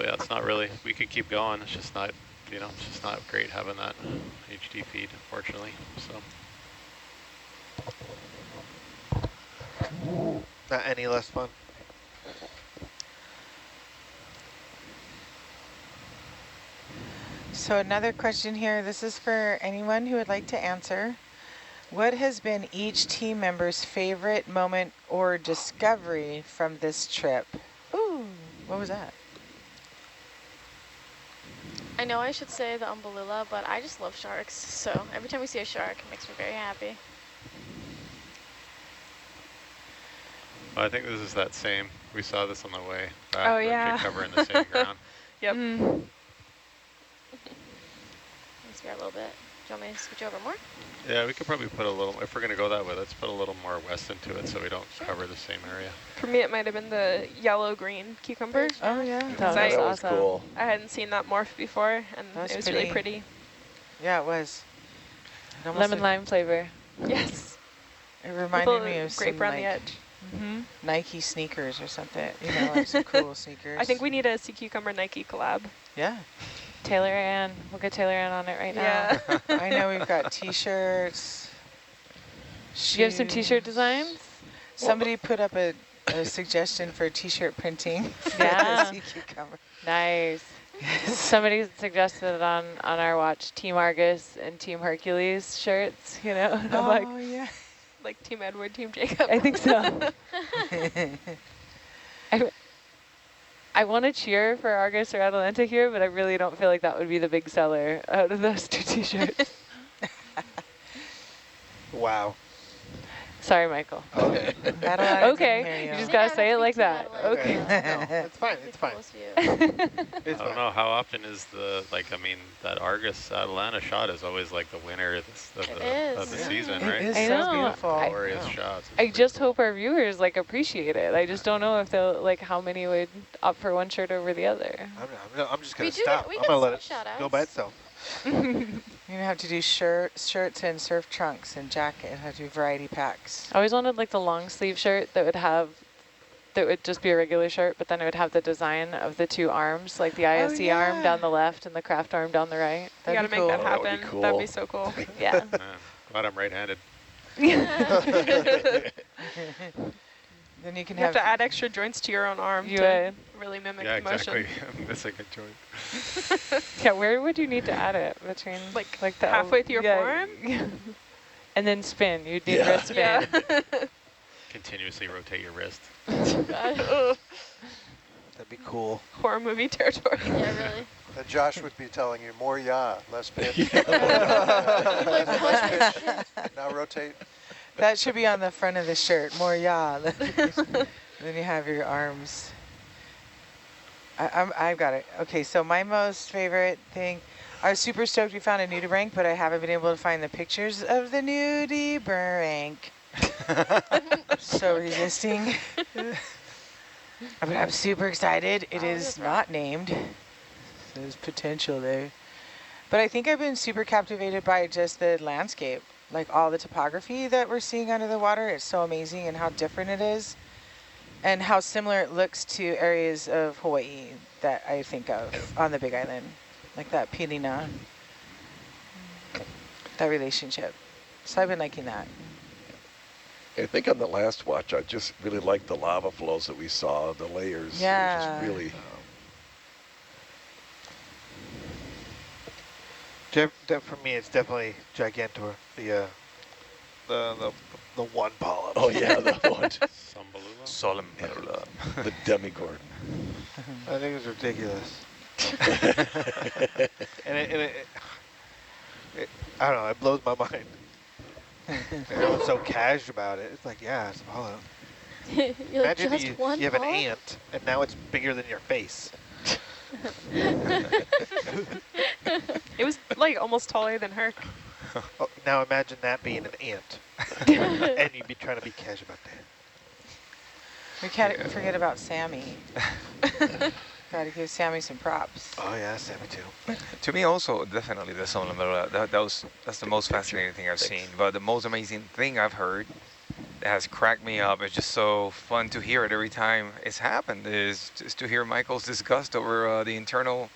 yeah, it's not really. We could keep going. It's just not, it's just not great having that HD feed, unfortunately. So.
Not any less fun.
So another question here. This is for anyone who would like to answer. What has been each team member's favorite moment or discovery from this trip? Ooh, what was that?
I know I should say the umbellula, but I just love sharks. So every time we see a shark, it makes me very happy.
I think this is that same. We saw this on the way back.
Oh,
we're actually
yeah.
covering the same ground.
Yep.
Let's go a little bit. Do you want me to switch over more?
Yeah, we could probably put a little, if we're going to go that way, let's put a little more west into it so we don't cover the same area.
For me, it might have been the yellow-green cucumber.
Oh yeah,
That
I-
was
That was
awesome.
cool.
I hadn't seen that morph before, and
That's
it was really
pretty.
pretty.
yeah, it was. It almost
Lemon lime flavor.
Yes.
It
With
reminded
a
me of
grape
some
around the
like
edge.
Nike sneakers or something. You know, like some cool sneakers.
I think we need a sea cucumber Nike collab.
Yeah.
Taylor Ann. We'll get Taylor Ann on it right now.
Yeah.
I know we've got T-shirts.
Do you have some T-shirt designs?
Somebody put up a suggestion for T-shirt printing. For
Yeah.
the sea cucumber.
Nice.
Yes.
Somebody suggested on our watch Team Argus and Team Hercules shirts, you know? And I'm like,
Oh, yeah.
Like Team Edward, Team Jacob.
I think so. I want to cheer for Argus or Atalanta here, but I really don't feel like that would be the big seller out of those two T-shirts.
Wow.
Sorry, Michael.
Okay.
Okay, you just gotta say it like that. Okay.
No, it's fine. It's fine. It's
I don't know, how often is that Argus Atalanta shot is always like the winner of the season, right?
It is
I
so
know.
beautiful.
Glorious shots. It's
I
pretty
just
cool.
hope our viewers like appreciate it. I just don't know if they'll like how many would opt for one shirt over the other.
I'm just going
We
to
do
stop.
get- we
I'm
get
going to let it
some shout-outs.
go by itself.
You're going to have to do shirts and surf trunks and jacket. Have to do variety packs.
I always wanted like the long sleeve shirt that would just be a regular shirt, but then it would have the design of the two arms, like the ISC arm
yeah.
down the left and the craft arm down the right.
You
That'd
gotta
be
make that
cool.
That would be
happen.
cool.
That'd be so cool.
Yeah.
Man, glad I'm right-handed.
Then you can
You have to add extra joints to your own arm
You
to really mimic
Yeah,
the motion.
exactly. I'm missing a joint.
Yeah, where would you need to add it? Between
Like
the
halfway through your forearm?
And then spin. You'd need
Yeah.
wrist spin.
Yeah.
Continuously rotate your wrist.
Ugh,
That'd be cool.
horror movie territory.
Yeah, really.
Josh would be telling you, more less pitch.
Like,
Less pitch. Now rotate.
That should be on the front of the shirt. More yeah. Then you have your arms. I've got it. Okay, so my most favorite thing. I was super stoked we found a nudibranch, but I haven't been able to find the pictures of the nudibranch. So resisting. But I'm super excited. It is not named. There's potential there. But I think I've been super captivated by just the landscape. Like all the topography that we're seeing under the water. It's so amazing and how different it is. And how similar it looks to areas of Hawaii that I think of on the Big Island. Like that pilina. That relationship. So I've been liking that.
I think on the last watch, I just really liked the lava flows that we saw, the layers.
Yeah.
Just really.
For me, it's definitely Gigantor, the one polyp.
Oh yeah, the one.
Sambalula?
Solemn perula.
The demigorgon.
I think it's ridiculous. and I don't know, it blows my mind. Everyone's so casual about it. It's like, yeah, it's a polyp.
You're like,
Imagine
just
you
one
have an
polyp?
ant, and now it's bigger than your face.
It was like almost taller than her.
Oh, now imagine that being an ant. And you'd be trying to be casual about that.
We can't forget about Sammy. Gotta give Sammy some props.
Oh yeah, Sammy too.
To me also, definitely the solemn perula. That's the most fascinating thing I've seen. But the most amazing thing I've heard that has cracked me up, it's just so fun to hear it every time it's happened, is just to hear Michael's disgust over the internal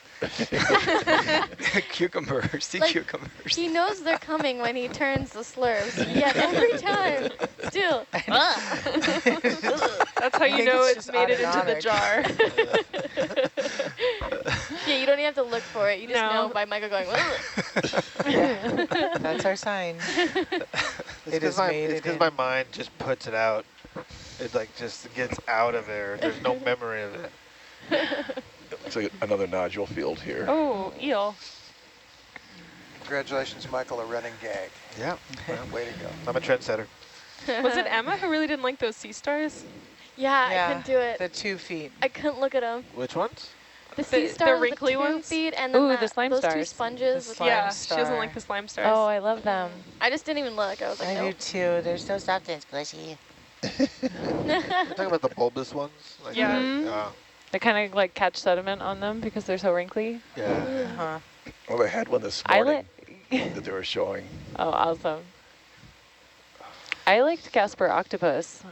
cucumbers, sea
Like,
cucumbers.
He knows they're coming when he turns the slurps, yet every time, still.
That's how you
think
know
it's
it's
just
made it into the
autonomic.
jar.
Yeah, you don't even have to look for it. You just
No.
know by Michael going, "Ugh."
Yeah, that's our sign. It is made
It's
it
because
in.
my mind just puts it out. It like just gets out of there. There's no memory of it.
It's like another nodule field here.
Oh, eel.
Congratulations, Michael, a running gag.
Yeah,
Way to go.
I'm a trendsetter.
Was it Emma who really didn't like those sea stars?
Yeah,
Yeah,
I couldn't do it.
The 2 feet.
I couldn't look at them.
Which ones?
The sea
the
stars,
wrinkly
the
ones?
feet, and then
Ooh, the slime
those two
stars.
sponges.
The
with
slime
Yeah,
star.
she doesn't like the slime stars.
Oh, I love them.
I just didn't even look. I was like,
I do
nope.
too. There's no substance, squishy.
You're talking about the bulbous ones? Like
Yeah.
that?
They kind of like catch sediment on them because they're so wrinkly.
Yeah.
Huh.
Well, they had one this
I
morning
like.
that they were showing.
Oh, awesome. I liked Casper octopus.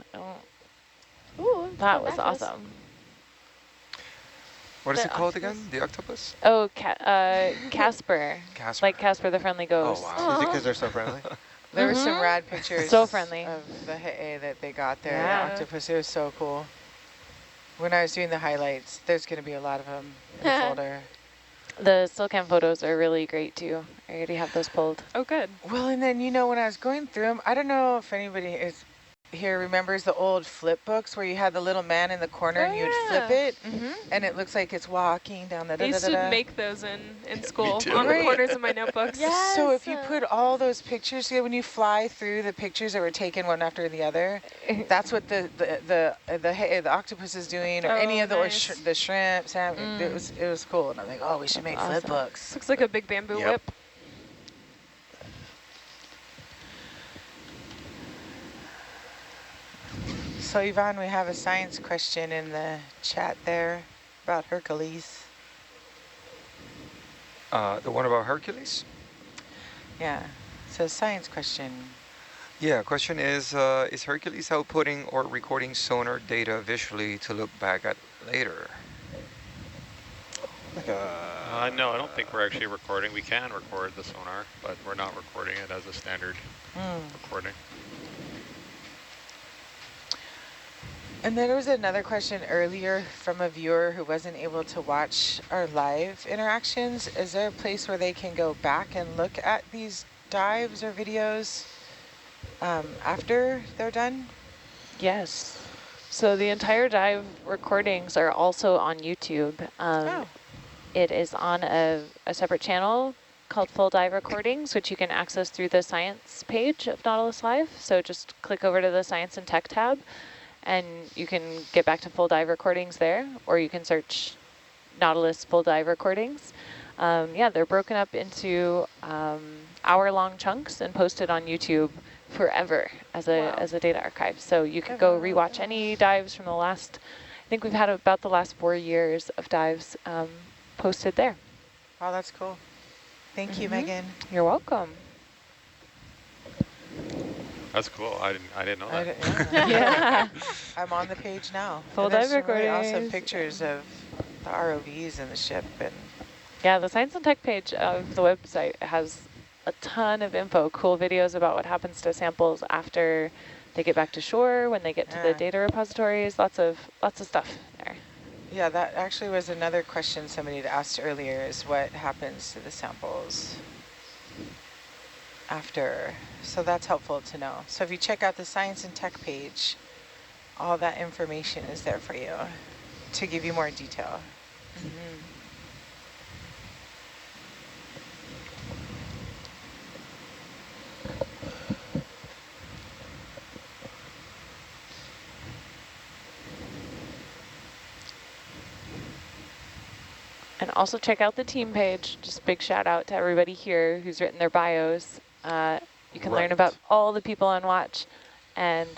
That
Come
was
back to us.
awesome.
What is
The
it called
octopus?
again? The octopus?
Oh, Casper.
Casper.
Like Casper the Friendly Ghost.
wow.
Is it
Aw.
because they're so friendly?
There were
Mhm.
some rad pictures
So friendly.
of the he'e that they got there,
Yeah.
the octopus. It was so cool. When I was doing the highlights, there's going to be a lot of them in the folder.
The still cam photos are really great too. I already have those pulled.
Oh, good.
Well, and then, you know, when I was going through them, I don't know if anybody is here remembers the old flip books where you had the little man in the corner and you'd flip it, and it looks like it's walking down the
I used to
da-da-da-da.
make those in school
too.
on the
Right.
corners of my notebooks.
Yes.
So if you put all those pictures together, when you fly through the pictures that were taken one after the other, that's what the octopus is doing, or any
Oh,
of the
nice.
the shrimp, salmon. It was cool, and I'm like, oh, we should make flip
awesome.
books.
Looks like a big bamboo
Yep.
whip.
So Yvonne, we have a science question in the chat there about Hercules.
The one about Hercules?
Yeah, so science question.
Yeah, question is Hercules outputting or recording sonar data visually to look back at later?
Like
No, I don't think we're actually recording. We can record the sonar, but we're not recording it as a standard recording.
And then there was another question earlier from a viewer who wasn't able to watch our live interactions. Is there a place where they can go back and look at these dives or videos after they're done?
Yes. So the entire dive recordings are also on YouTube. It is on a separate channel called Full Dive Recordings, which you can access through the science page of Nautilus Live. So just click over to the Science and Tech tab, and you can get back to Full Dive Recordings there, or you can search Nautilus Full Dive Recordings. Yeah, they're broken up into hour-long chunks and posted on YouTube forever as a data archive. So you could go rewatch any dives from the last, I think we've had about the last 4 years of dives posted there.
Wow, that's cool. Thank you, Megan.
You're welcome.
That's cool. I didn't know that.
Yeah.
I'm on the page now.
Full
And there's
dive
some really
recordings.
awesome pictures of the ROVs and the ship. And
Yeah, the Science and Tech page of the website has a ton of info, cool videos about what happens to samples after they get back to shore, when they get to the data repositories, lots of stuff there.
yeah, that actually was another question somebody had asked earlier, is what happens to the samples after. So that's helpful to know. So if you check out the Science and Tech page, all that information is there for you to give you more detail.
And also check out the team page. Just big shout out to everybody here who's written their bios. You can learn about all the people on watch, and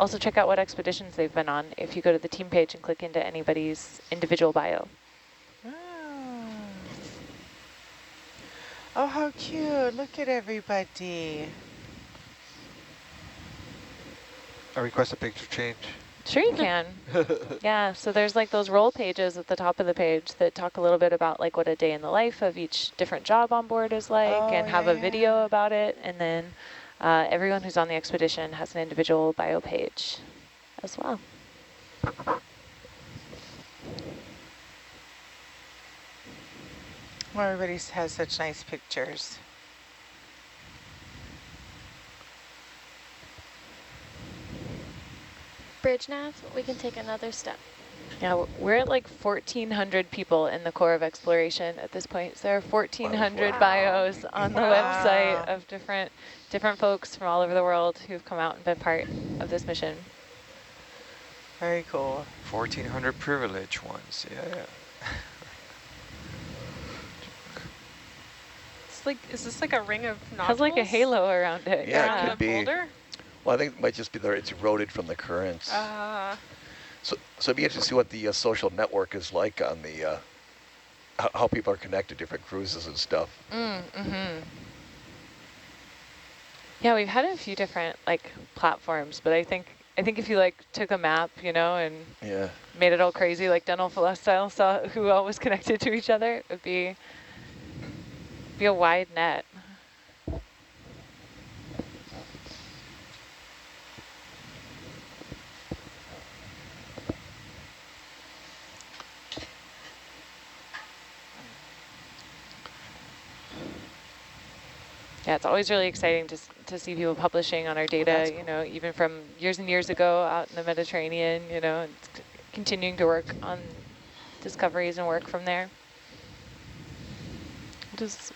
also check out what expeditions they've been on if you go to the team page and click into anybody's individual bio.
Oh, how cute. Look at everybody.
I request a picture change.
Sure you can. Yeah, so there's like those roll pages at the top of the page that talk a little bit about like what a day in the life of each different job on board is like, and have a video about it. And then everyone who's on the expedition has an individual bio page as well.
Well, everybody has such nice pictures.
Bridge nav, we can take another step.
Yeah, we're at like 1,400 people in the core of exploration at this point. So there are 1,400 bios on the website of different folks from all over the world who've come out and been part of this mission.
Very cool.
1,400 privileged ones, yeah.
It's like, is this like a ring of nodules?
Has like a halo around it.
Yeah, it
Around
could
the
be.
boulder?
Well, I think it might just be that it's eroded from the currents. So it'd be interesting to see what the social network is like on the, how people are connected, different cruises and stuff.
Yeah, we've had a few different like platforms, but I think I think if you like took a map, you know, and
Yeah.
made it all crazy, like dental style, saw who all was connected to each other, it would be a wide net. Yeah, it's always really exciting to see people publishing on our data, you know, even from years and years ago out in the Mediterranean, you know, and continuing to work on discoveries and work from there.
This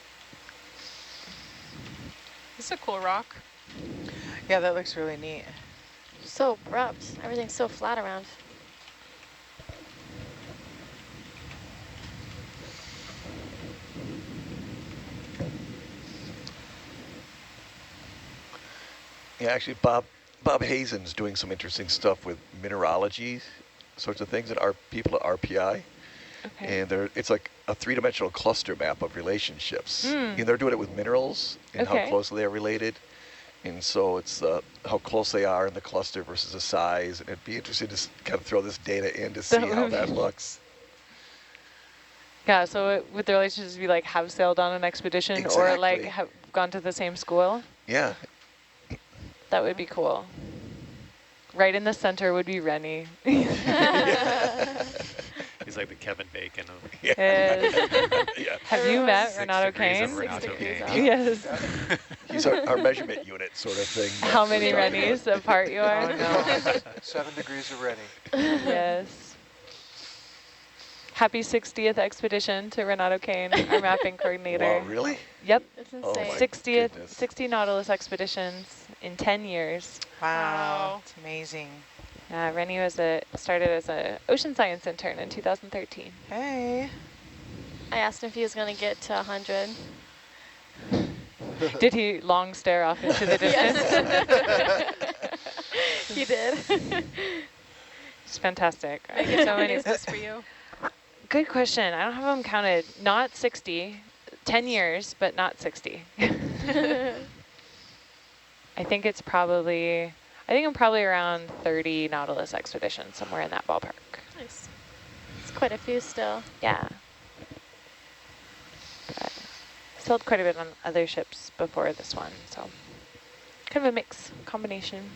is a cool rock.
Yeah, that looks really neat.
So abrupt. Everything's so flat around.
Yeah, actually, Bob Hazen's doing some interesting stuff with mineralogy sorts of things, and our people at RPI.
Okay.
And it's like a three-dimensional cluster map of relationships. And they're doing it with minerals and how closely they're related. And so it's how close they are in the cluster versus the size. And it'd be interesting to kind of throw this data in to see how that looks.
Yeah, so would the relationships be like have sailed on an expedition or like have gone to the same school?
Yeah.
That would be cool. Right in the center would be Rennie.
He's like the Kevin Bacon of.
Yeah.
Have you met
6
Renato
degrees of
Kane?
Renato Kane.
Yes.
He's our measurement unit sort of thing.
How many Rennies apart you are?
Oh, no.
7 degrees of ready.
Yes. Happy 60th expedition to Renato Kane, our mapping coordinator.
Wow, really?
Yep.
It's
Oh
insane.
my
60th,
goodness.
60 Nautilus expeditions in 10 years.
Wow, it's amazing.
Rennie started as an ocean science intern in 2013.
Hey.
I asked him if he was going to get to 100.
Did he long stare off into the distance?
He did.
It's fantastic.
Megan,
So
how many
many.
is this for you?
Good question. I don't have them counted. Not 60. 10 years, but not 60. I think I'm probably around 30 Nautilus expeditions, somewhere in that ballpark.
Nice.
It's quite a few still.
Yeah. But sailed quite a bit on other ships before this one, so kind of a mix, combination.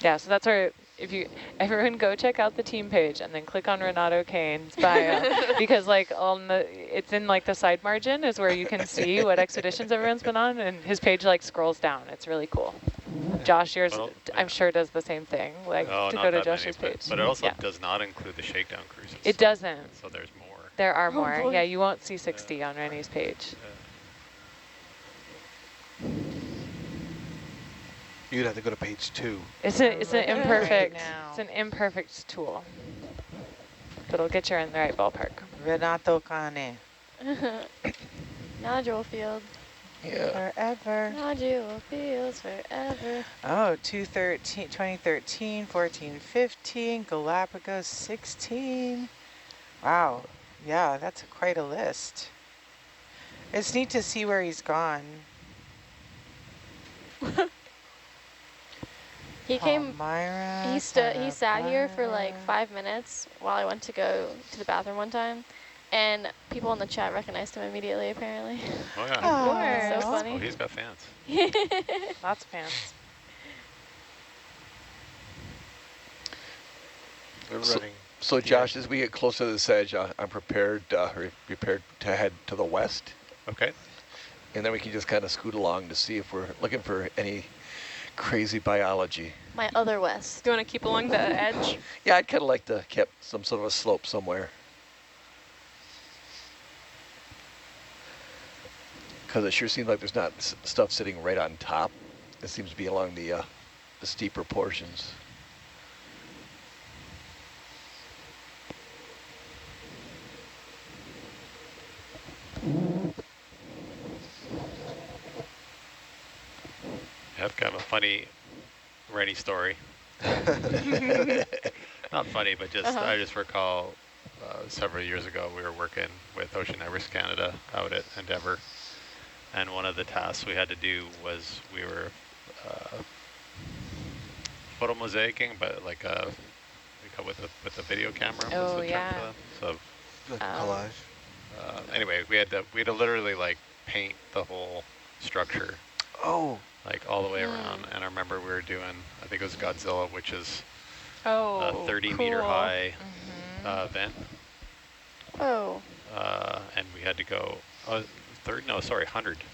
Yeah, so that's where everyone go check out the team page and then click on Renato Kane's bio because like it's in like the side margin is where you can see what expeditions everyone's been on, and his page like scrolls down. It's really cool. Josh, yours I'm sure does the same thing. Like
Oh,
to
not
go to
that many,
Josh's page.
but it also does not include the shakedown cruises.
It doesn't.
So there's more.
There are more.
boy.
Yeah, you won't see 60 on Rennie's page.
You'd have to go to page 2.
It's an imperfect
now.
it's an imperfect tool. But it'll get you in the right ballpark.
Renato Kane.
Nodule field.
Yeah.
Forever.
Nodule fields forever.
Oh, 2013, 14, 15, Galapagos 16. Wow. Yeah, that's quite a list. It's neat to see where he's gone.
He came.
Palmyra,
He sat here for like 5 minutes while I went to go to the bathroom one time, and people in the chat recognized him immediately. Apparently.
Oh yeah.
Oh,
So funny.
Oh, he's got fans.
Lots of fans.
We're
So-
running.
So Josh, as we get closer to this edge, I'm prepared to head to the west.
Okay.
And then we can just kind of scoot along to see if we're looking for any crazy biology.
My other west.
Do you want to keep along the edge?
Yeah, I'd kind of like to keep some sort of a slope somewhere. Because it sure seems like there's not stuff sitting right on top. It seems to be along the steeper portions.
I have kind of a funny Rennie story. Not funny, but just I just recall several years ago we were working with Ocean Networks Canada out at Endeavour, and one of the tasks we had to do was we were photo mosaicing, but like we go with a video camera.
Oh,
What's the term
yeah.
for that? So
Like collage.
anyway, we had to literally like paint the whole structure
Oh.
like all the way around. And I remember we were doing, I think it was Godzilla, which is
Oh,
a 30-meter
cool.
high vent.
Oh.
And we had to go, 100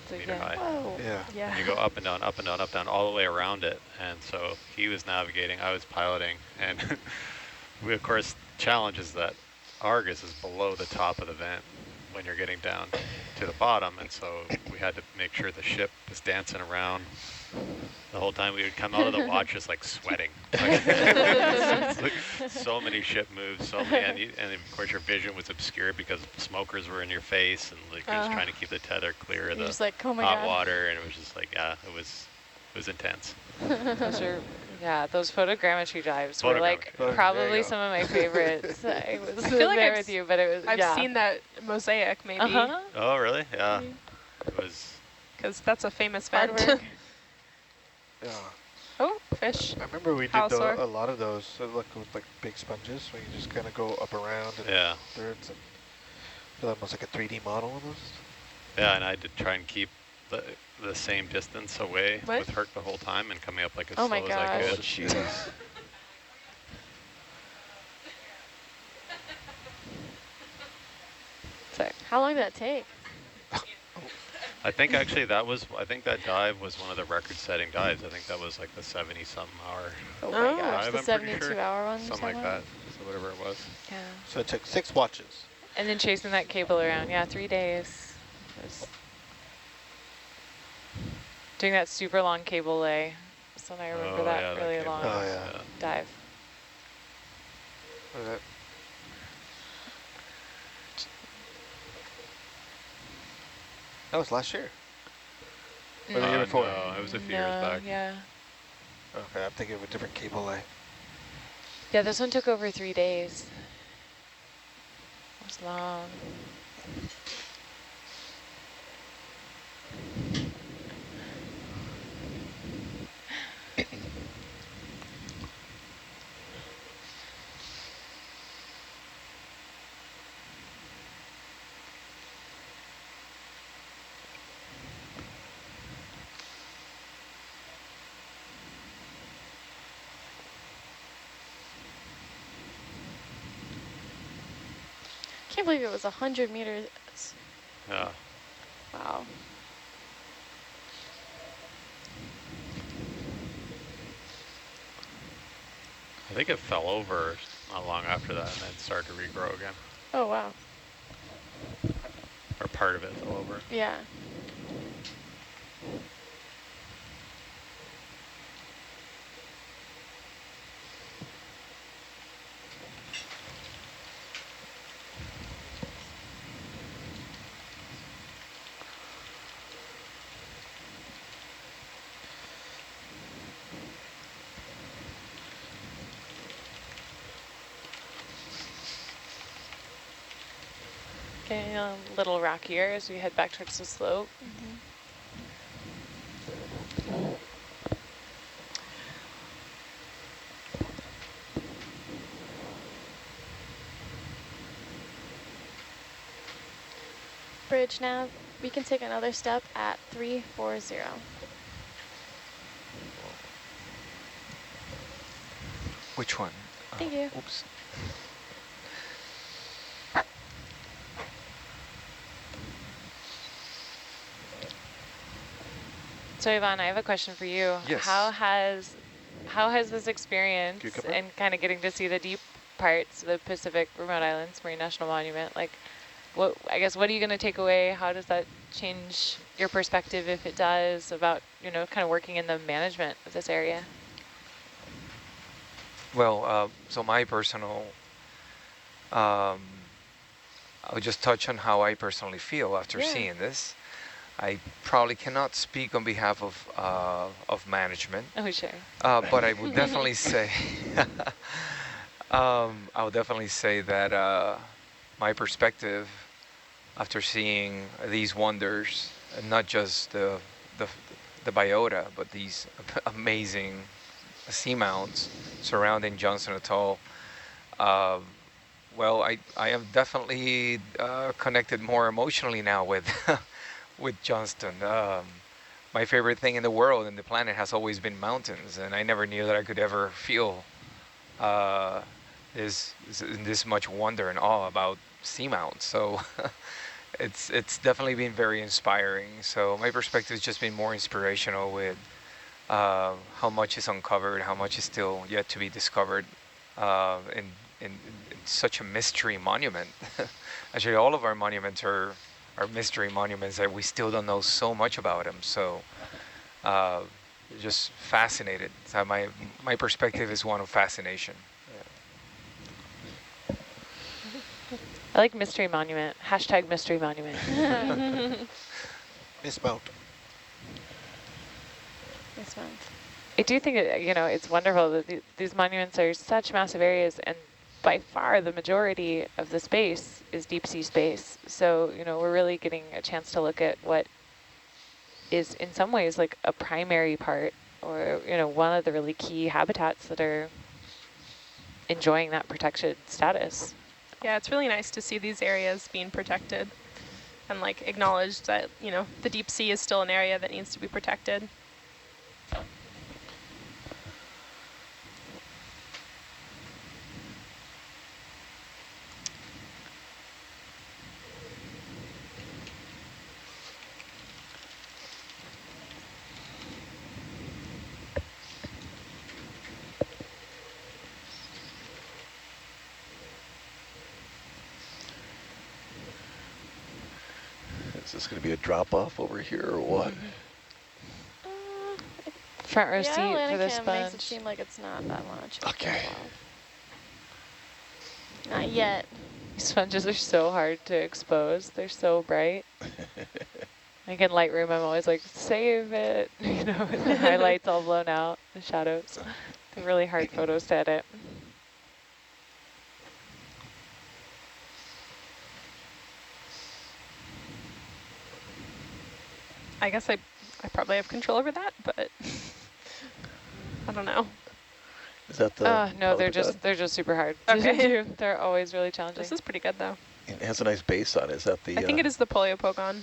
So,
meter
yeah.
high.
Whoa.
Yeah.
Yeah.
And you go up and down, up and down, up and down, all the way around it. And so he was navigating, I was piloting. And we, of course, challenge is that Argus is below the top of the vent when you're getting down to the bottom. And so we had to make sure the ship was dancing around the whole time. We would come out of the watch just like sweating. Like, so many ship moves, so many, and of course your vision was obscured because smokers were in your face, and like you're just trying to keep the tether clear of
You're
the
just like, oh my
hot
God.
water, and it was just like, yeah, it was intense.
Those are, yeah, those photogrammetry dives were like
Photogrammetry. There you
probably
go.
some of my favorites. I was
feel like
there
I've
with you, but it was,
I've
yeah.
seen that mosaic maybe,
Oh, really? Yeah. It was.
because that's a famous
Hard
vent.
work.
Yeah.
Oh, fish.
I remember we did
Halosaur.
a lot of those with like big sponges where you just kind of go up around and
Yeah.
thirds and feel almost like a 3D model almost.
Yeah, and I had to try and keep the same distance away
What?
with Herc the whole time and coming up like as
Oh
slow
my
as I
gosh.
could.
Jeez.
So,
How long did that take?
I think actually I think that dive was one of the record-setting dives. I think that was like the 70-something hour
Oh my
Oh.
gosh,
dive,
the
I'm pretty
72-hour one?
something like that. So whatever it was.
yeah.
So it took 6 watches.
And then chasing that cable around, yeah, 3 days. It was doing that super long cable lay. So I remember
Oh,
that
yeah, that
really
cable.
long
Oh, yeah.
dive.
What is that? That was last year. Or the year before.
No, it was a few years
No,
back.
yeah.
Okay, I'm thinking of a different cable lay.
Yeah, this one took over 3 days. It was long.
Can't believe it was 100 meters.
Yeah.
Wow.
I think it fell over not long after that and then started to regrow again.
Oh, wow.
Or part of it fell over.
Yeah.
Getting a little rockier as we head back towards the slope.
Bridge nav. We can take another step at 340.
Which one?
Thank you.
Oops.
So Yvonne, I have a question for you.
Yes.
How has this experience
Cucumber?
and kind of getting to see the deep parts of the Pacific Remote Islands Marine National Monument, like what are you going to take away? How does that change your perspective, if it does, about, kind of working in the management of this area?
Well, so my personal, I'll just touch on how I personally feel after
Yeah.
seeing this. I probably cannot speak on behalf of management,
Oh, sure.
but I would definitely say I would definitely say that my perspective after seeing these wonders, and not just the, the biota, but these amazing seamounts surrounding Johnston Atoll, uh, well, I am definitely connected more emotionally now with with Johnston. My favorite thing in the world and the planet has always been mountains, and I never knew that I could ever feel uh, this much wonder and awe about seamounts. So it's definitely been very inspiring. So my perspective has just been more inspirational with how much is uncovered, how much is still yet to be discovered in such a mystery monument. Actually, all of our monuments are mystery monuments that we still don't know so much about them. So uh, just fascinated. So my perspective is one of fascination.
I like mystery monument. Hashtag mystery monument.
Dismount.
This month.
I do think, it's wonderful that these monuments are such massive areas, and by far the majority of the space is deep sea space. So, we're really getting a chance to look at what is in some ways like a primary part, or, one of the really key habitats that are enjoying that protected status.
Yeah, it's really nice to see these areas being protected and like acknowledged that, the deep sea is still an area that needs to be protected.
Is this going to be a drop off over here or what?
Front row
Yeah,
seat for this
Atlanticam makes it
sponge.
seem like it's not that much.
Okay.
Not yet.
These sponges are so hard to expose. They're so bright. Like in Lightroom, I'm always like, save it, with the highlights all blown out, the shadows. They're really hard photos to edit.
I guess I probably have control over that, but I don't know.
Is that the
No, they're
polyopogon?
just super hard
Okay.
to do. They're always really challenging.
This is pretty good though.
It has a nice base on it. Is that the...
I think it is the polyopogon.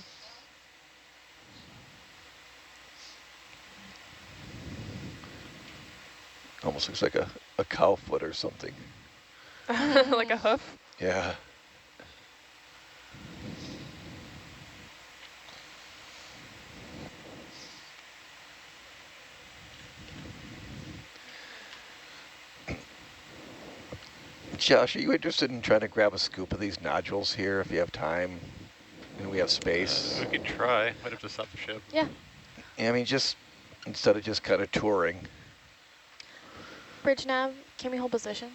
Almost looks like a cow foot or something.
Like a hoof.
Yeah. Josh, are you interested in trying to grab a scoop of these nodules here if you have time and we have space?
We could try. Might have to stop the ship.
Yeah.
Yeah, I mean, just instead of just kind of touring.
Bridge nav, can we hold position?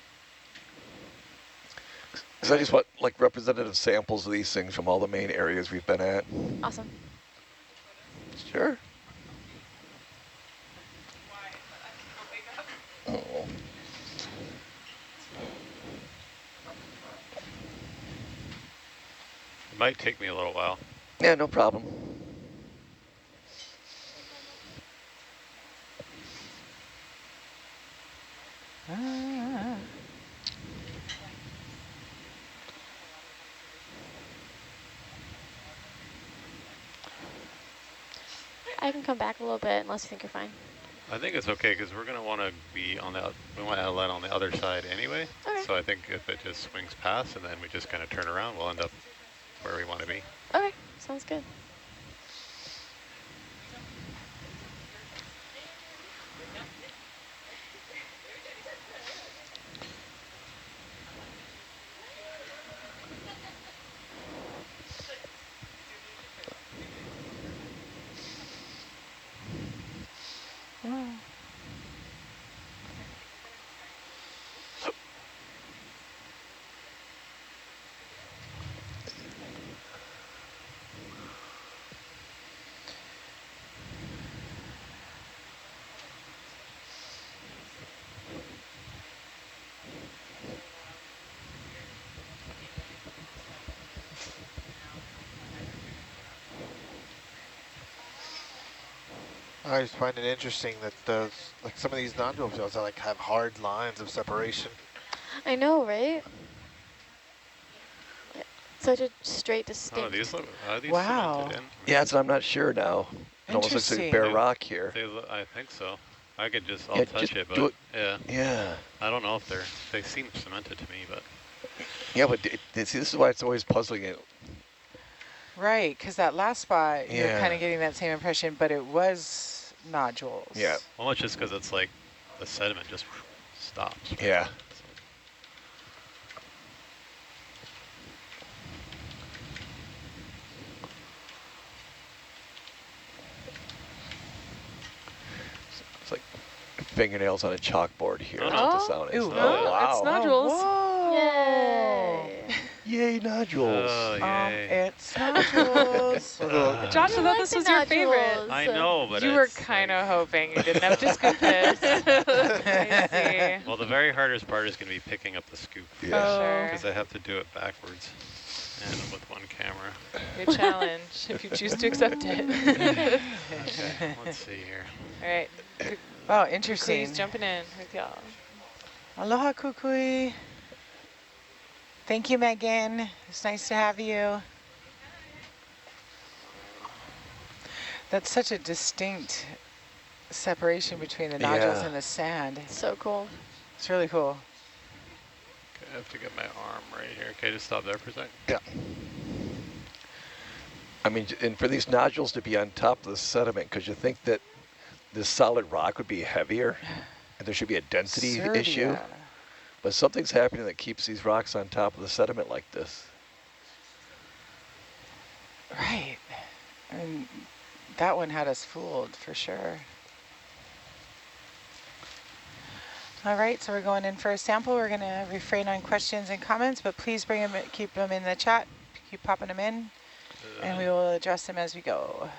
Because I just want like representative samples of these things from all the main areas we've been at.
Awesome.
Sure. Oh.
It might take me a little while.
Yeah, no problem.
I can come back a little bit unless you think you're fine.
I think it's okay because we're going to want to be on the, we want to land on the other side anyway.
Okay.
So I think if it just swings past and then we just kind of turn around, we'll end up where we want to be.
Okay, sounds good.
I just find it interesting that like some of these nodule shells like have hard lines of separation.
I know, right? Such a straight,
Oh,
distinct.
these look, are these
Wow.
cemented in?
Yeah, so I'm not sure now. It almost looks like bare
Interesting.
rock here.
I think so. I could just,
Yeah,
I'll touch
just
it,
do
but
it.
yeah.
Yeah.
I don't know if they seem cemented to me, but.
Yeah, but see, this is why it's always puzzling.
Right, because that last spot, you're kind
Yeah.
of getting that same impression, but it was nodules.
Yeah.
Well, it's just because it's like the sediment just stops. Right?
Yeah. It's like fingernails on a chalkboard here.
Oh,
That's what the
no.
sound is.
Ooh.
Oh,
Oh,
wow.
it's nodules.
Oh, whoa.
Yay!
Yay, nodules.
Oh, yay.
It's nodules.
Josh, I
You
thought
like
this
the
was your favorite.
nodules.
I know, but
You were
it's
kind
like-
of hoping you didn't have to scoop this. I see.
Well, the very hardest part is going to be picking up the scoop.
Yeah.
Oh.
Sure.
Because I have to do it backwards and with one camera.
Your challenge, if you choose to accept it.
Okay, let's see here.
All right.
Wow, interesting.
Kukui's jumping in with y'all.
Aloha, Kukui. Thank you, Megan. It's nice to have you. That's such a distinct separation between the nodules
Yeah.
and the sand.
So cool.
It's really cool.
Okay, I have to get my arm right here. Okay, just stop there for a second.
Yeah. I mean, and for these nodules to be on top of the sediment, because you think that this solid rock would be heavier, and there should be a density issue.
Serbia.
But something's happening that keeps these rocks on top of the sediment like this.
Right. And that one had us fooled for sure. All right, so we're going in for a sample. We're going to refrain on questions and comments, but please bring them, keep them in the chat, keep popping them in, and we will address them as we go.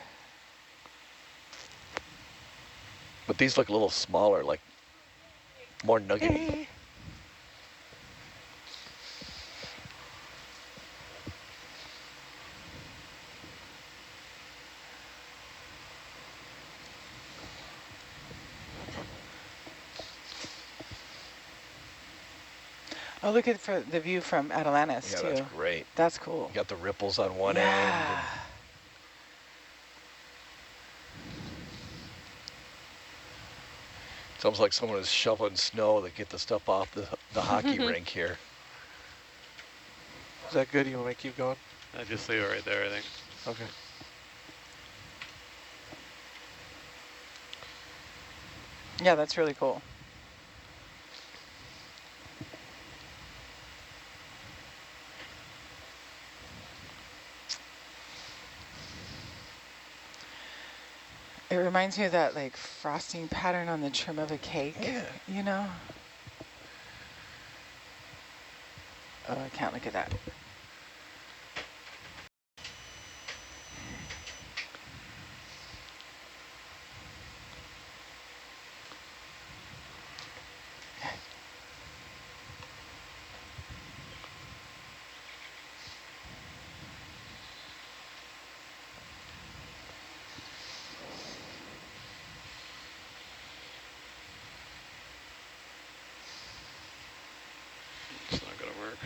But these look a little smaller, like more nuggety.
Oh, look at for the view from Atlantis
Yeah,
too.
that's great.
That's cool.
You got the ripples on one
Yeah.
end. It's almost like someone is shoveling snow to get the stuff off the hockey rink here.
Is that good? You want me to keep going?
I just leave it right there, I think.
Okay.
Yeah, that's really cool. It reminds me of that like frosting pattern on the trim of a cake,
Yeah.
you know? Oh, I can't look at that.
It's not going to work.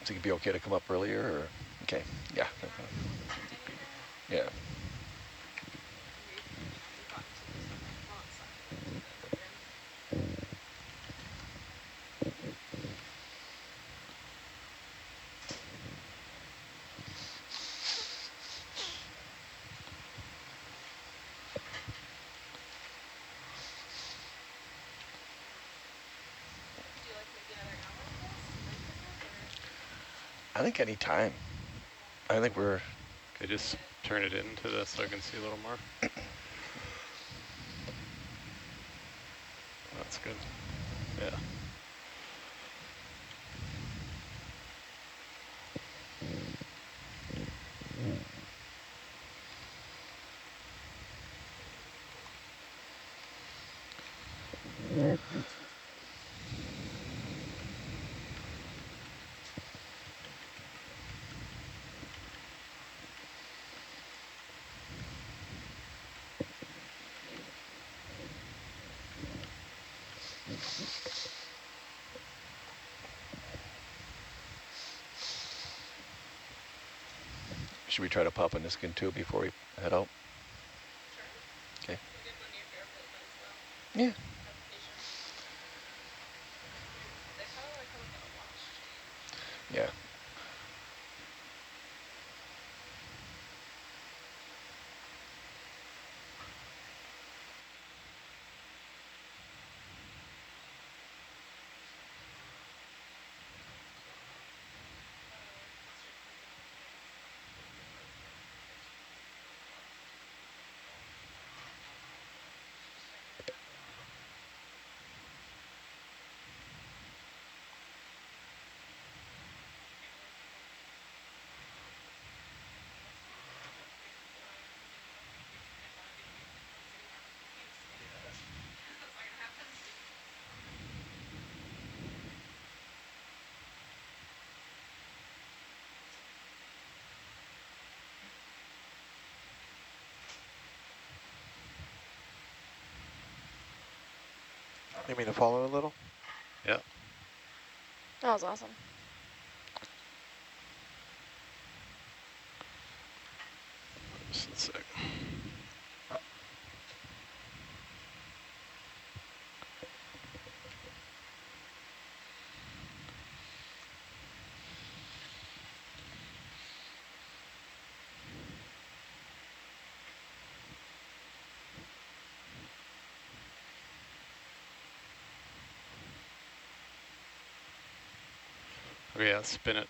So you'd be okay to come up earlier, or okay, yeah, yeah. I think any time. I think we're.
Okay, just turn it into this so I can see a little more. That's good. Yeah.
Should we try to pop a Niskin too before we head out? Okay.
Yeah.
Yeah.
You mean to follow a little?
Yeah.
That was awesome.
Just a sec. Okay, yeah, spin it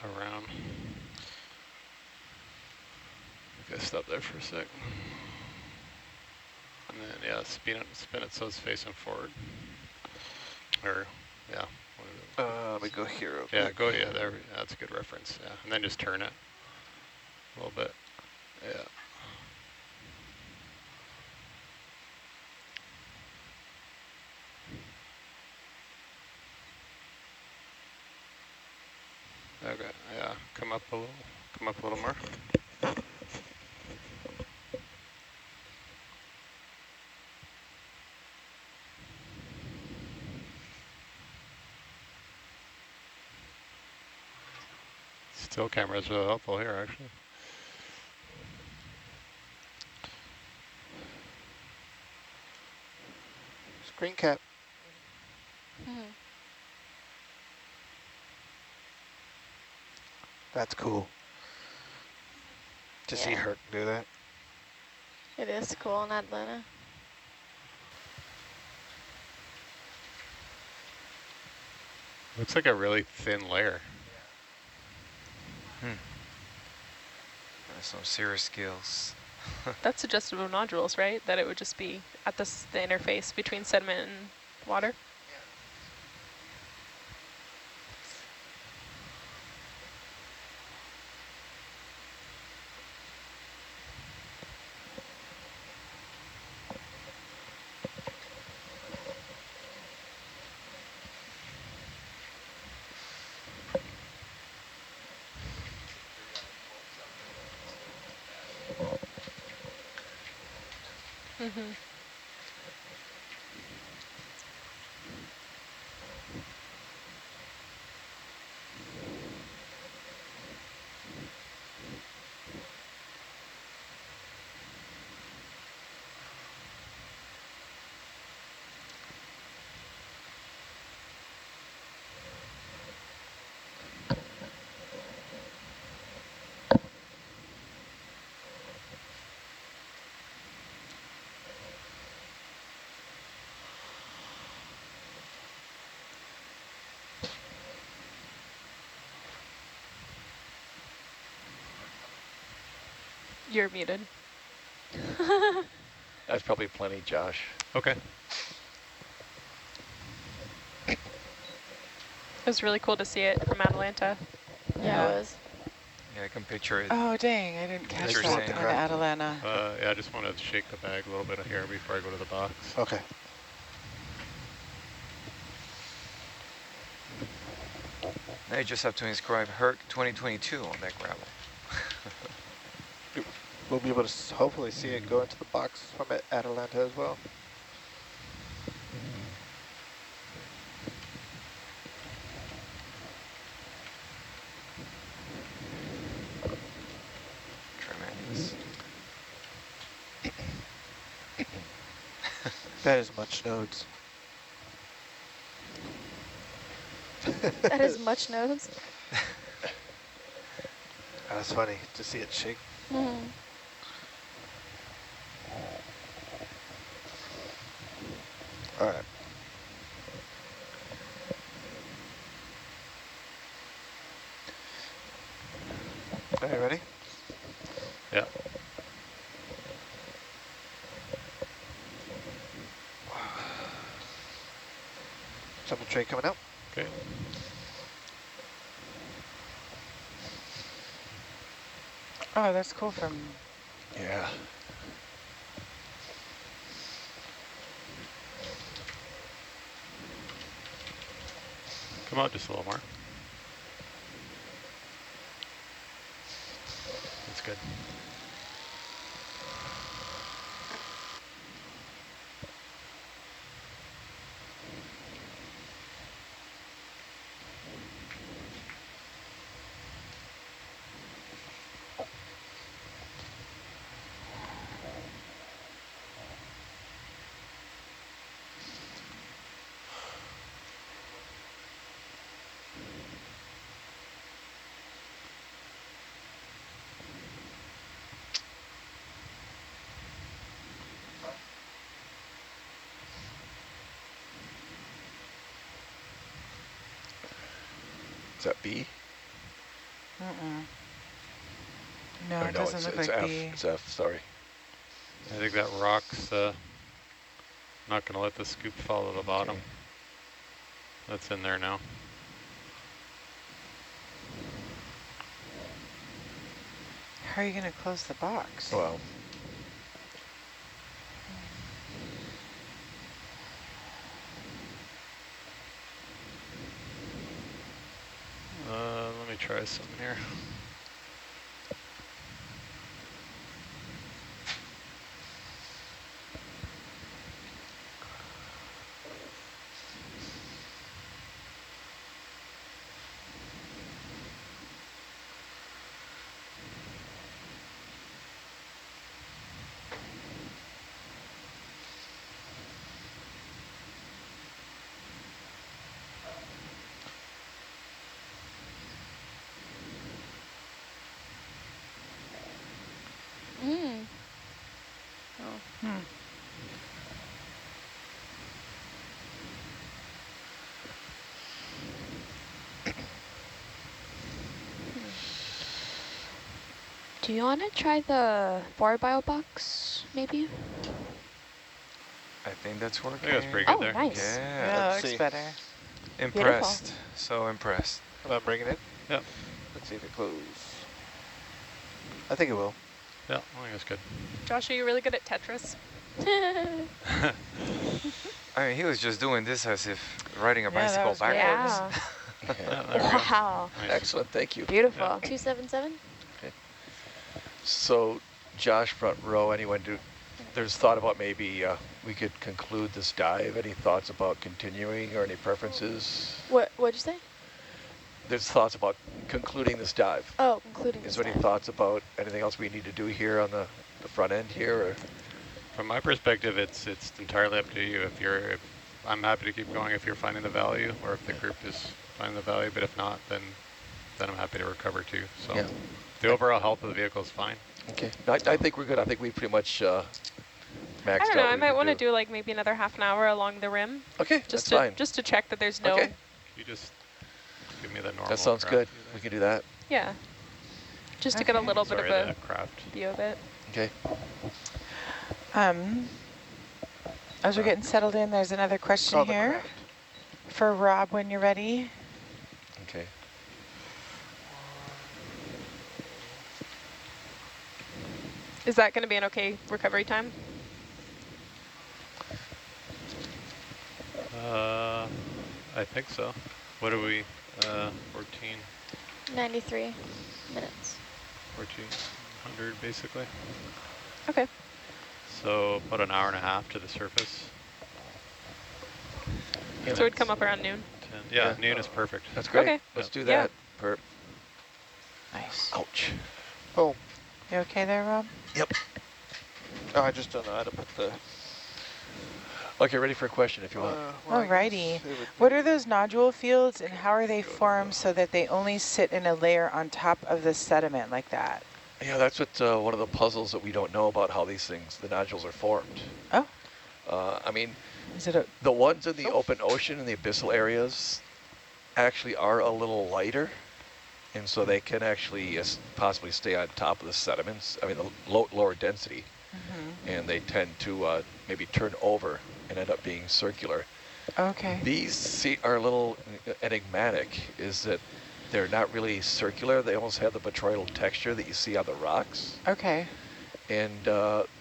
around. Okay, stop there for a sec. And then, yeah, spin it so it's facing forward. Or, yeah.
Let me go here.
Yeah, go, yeah, there, that's a good reference, yeah. And then just turn it a little bit, yeah. Okay, yeah, come up a little more. Still camera is really helpful here, actually.
Screen cap.
Hmm.
That's cool. To see
Yeah.
her do that.
It is cool in Atlanta.
Looks like a really thin layer.
Some serious skills.
That's suggestive of nodules, right? That it would just be at the interface between sediment and water. Mm-hmm. You're muted.
That's probably plenty, Josh.
Okay.
It was really cool to see it from Atalanta.
Yeah, it was.
Yeah, I can picture it.
Oh, dang, I didn't catch
You're
that
saying.
in Atalanta.
Yeah, I just want to shake the bag a little bit here before I go to the box.
Okay.
Now you just have to inscribe Herc 2022 on that gravel.
We'll be able to hopefully see it go into the box from Atalanta as well.
Tremendous.
That is much nodes.
That is much nodes.
That's funny to see it shake.
Mm.
All right. Are you ready?
Yeah.
Jumping tray coming out.
Okay.
Oh, that's cool from...
Yeah.
Come out just a little more. That's good.
Is that B?
No,
Or
it doesn't
it's,
look
it's
like
F.
B.
It's F, sorry.
I think that rock's not going to let the scoop fall to the bottom.
Okay.
That's in there now.
How are you going to close the box?
Well,
Let me try something here.
Mm.
Do you want to try the 4-bio box, maybe?
I think that's working.
I think that's pretty good
Oh,
there.
nice.
Yeah,
Yeah,
let's
looks
see.
better.
impressed. So impressed.
I'm bringing it.
Yep.
Let's see if it closes. I think it will.
Yeah, I think that's good.
Josh, are you really good at Tetris?
I mean, he was just doing this as if riding a
Yeah, that
bicycle
was great.
backwards.
Yeah.
Yeah, there we go.
Wow.
Nice.
excellent, thank you.
Beautiful.
277?
So, Josh, front row, anyone there's thought about maybe we could conclude this dive. Any thoughts about continuing or any preferences?
What'd you say?
There's thoughts about concluding this dive.
Oh, including
Is
this
there any
dive.
thoughts about anything else we need to do here on the front end here? Or?
From my perspective, it's entirely up to you. If I'm happy to keep going if you're finding the value, or if the group is finding the value. But if not, then I'm happy to recover too. So
Yeah.
the overall health of the vehicle is fine.
Okay, I think we're good. I think we pretty much maxed out.
I don't know.
what
I
we
might
could
want to
do.
do like maybe another half an hour along the rim,
Okay,
just
that's fine.
to check that there's no.
Okay.
You just give me the normal.
That sounds
craft
good.
view
We can do that.
Yeah. Just to get a
Okay.
little
there.
bit
Sorry,
of a
that craft.
view of it.
Okay.
As we're getting settled in, there's another question
Oh, the
here
craft.
for Rob when you're ready.
Is that going to be an okay recovery time?
I think so. What are we, 14,
93 minutes.
1400 basically.
Okay.
So about an hour and a half to the surface.
So we'd come up around noon.
10. Yeah, noon is perfect.
That's great.
Okay.
Let's do
Yeah.
that. Perp.
Nice.
Ouch.
Oh,
You okay there, Rob?
Yep.
oh, I just don't know how to put the...
Okay, ready for a question if you want.
well, I
Alrighty.
guess it would
What
be-
are those nodule fields and how are they formed so that they only sit in a layer on top of the sediment like that?
Yeah, that's what one of the puzzles that we don't know about how these things, the nodules are formed.
Oh,
I mean,
is it a...
the ones in the open ocean and the abyssal areas actually are a little lighter, and so they can actually possibly stay on top of the sediments. I mean, the lower density, and they tend to maybe turn over and end up being circular.
Okay.
These are a little enigmatic, is that they're not really circular. They almost have the botryoidal texture that you see on the rocks.
Okay.
And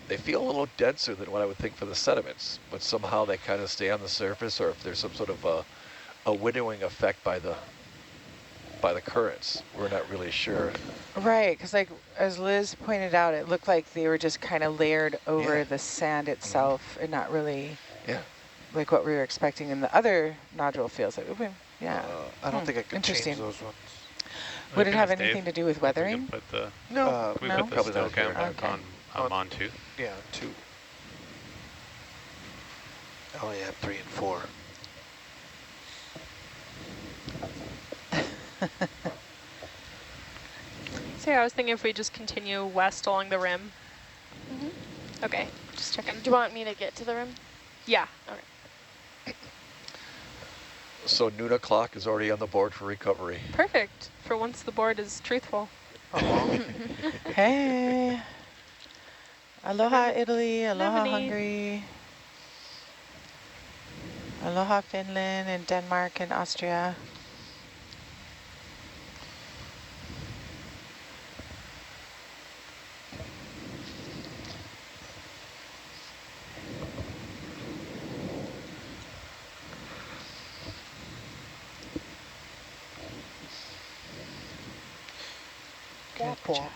they feel a little denser than what I would think for the sediments, but somehow they kind of stay on the surface, or if there's some sort of a winnowing effect by the currents. We're not really sure.
Right, because like as Liz pointed out, it looked like they were just kind of layered over
Yeah.
the sand itself and not really
Yeah.
like what we were expecting in the other nodule fields. Like, yeah.
I don't think I could change
Interesting.
those ones.
Would it
can
have
ask
anything
Dave
to do with
if we can
weathering?
put the,
No.
can we
no?
put the
Probably
still
not
cam
here.
back
Okay.
on Mon 2?
Yeah, 2. I only have 3 and 4.
So yeah, I was thinking if we just continue west along the rim.
Mhm.
Okay, just checking.
Do you want me to get to the rim?
Yeah.
So noon o'clock is already on the board for recovery.
Perfect. For once the board is truthful.
Hey. Aloha, Italy. Aloha,
Anemone.
Hungary. Aloha, Finland and Denmark and Austria. Good job.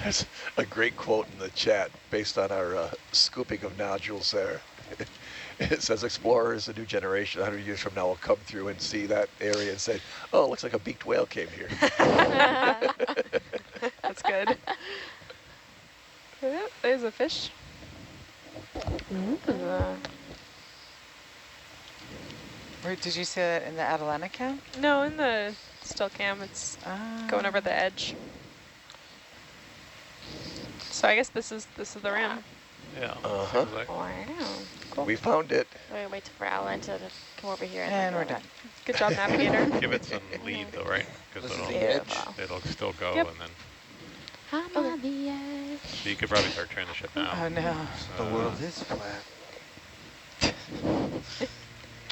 There's a great quote in the chat based on our scooping of nodules there. It says, explorers, a new generation, 100 years from now, will come through and see that area and say, oh, it looks like a beaked whale came here.
That's good. Yep, there's a fish.
Where, did you see that in the Atalanta cam?
No, in the still cam, it's going over the edge. So I guess this is the rim.
Yeah.
Uh-huh.
seems like-
Wow. Cool.
We found it.
We're gonna wait for Alan to come over here.
And
then
we're
go.
done.
Good job, navigator.
Give it some lead though, right? Because
This is
it'll,
the edge.
Beautiful.
it'll still go,
Yep.
and then
I'm on the edge.
so you could probably start turning the ship now.
Oh no.
The world is flat.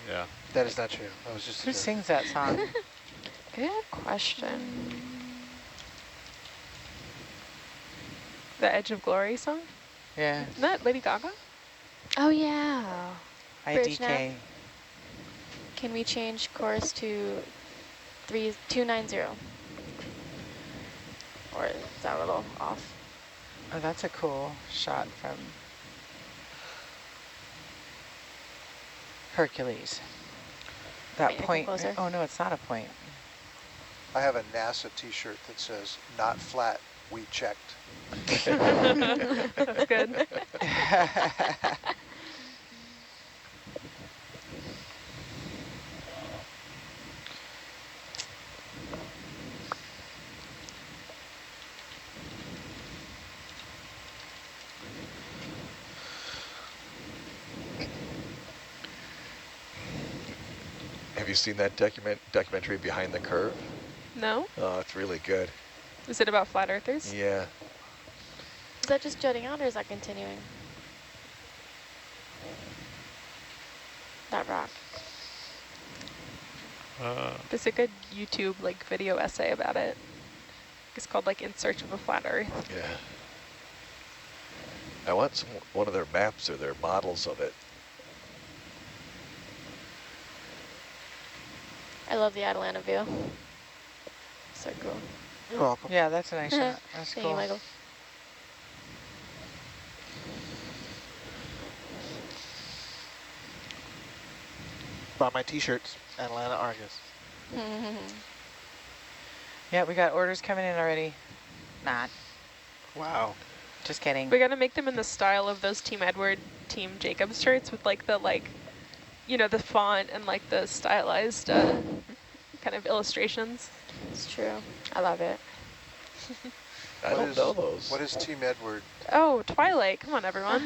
Yeah.
That is not true. I was just...
Who sings that song?
Good question. The Edge of Glory song?
Yeah.
Isn't that Lady Gaga?
Oh yeah. Bridge nav.
IDK.
Can we change course to 290? Or is that a little off?
Oh, that's a cool shot from Hercules. That
Wait, come
point.
closer.
Oh no, it's not a point.
I have a NASA t-shirt that says, not flat, we checked.
That's good.
Have you seen that documentary Behind the Curve?
No?
Oh, it's really good.
Is it about flat earthers?
Yeah.
Is that just jutting out or is that continuing? That rock.
There's a good YouTube like video essay about it. It's called like In Search of a Flat Earth.
Yeah. I want one of their maps or their models of it.
I love the Atalanta view. So cool.
You're welcome.
Yeah, that's a nice shot. That's
Thank you,
cool.
Michael.
Brought my t-shirts, Atlanta Argus.
Yeah, we got orders coming in already. Not.
Wow.
Just kidding.
We got to make them in the style of those Team Edward, Team Jacobs shirts with like the you know, the font and like the stylized kind of illustrations.
It's true. I love it.
I don't know those.
What is Team Edward?
Oh, Twilight. Come on, everyone.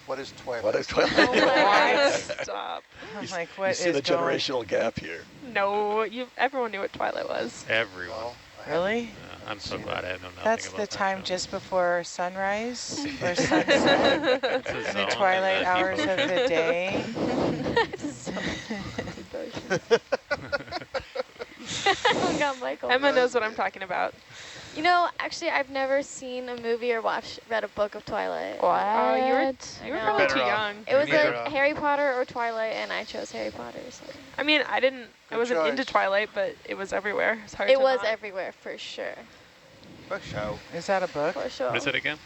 What is Twilight?
What is Twilight?
Oh my God.
Stop.
I'm like,
You
what
see
is
the
going?
generational gap here.
No, everyone knew what Twilight was.
Everyone.
Well, I haven't-
Really?
I'm so glad I know nothing
That's
about
the
that
time
show.
just before sunrise or sunset,
It's a
the
zone
twilight
that
hours
people-
of the day.
Oh God, Michael.
Emma knows what I'm talking about.
You know, actually, I've never seen a movie or read a book of Twilight.
What?
Oh, you were
I
probably
know.
too
Better off.
young.
It was
Me neither.
like Harry Potter or Twilight, and I chose Harry Potter. So.
I mean, I
Good
wasn't into
choice.
Twilight, but it was everywhere. It's hard
It
to
was
not.
everywhere for sure.
For show.
Is that a book?
For sure.
What is it again?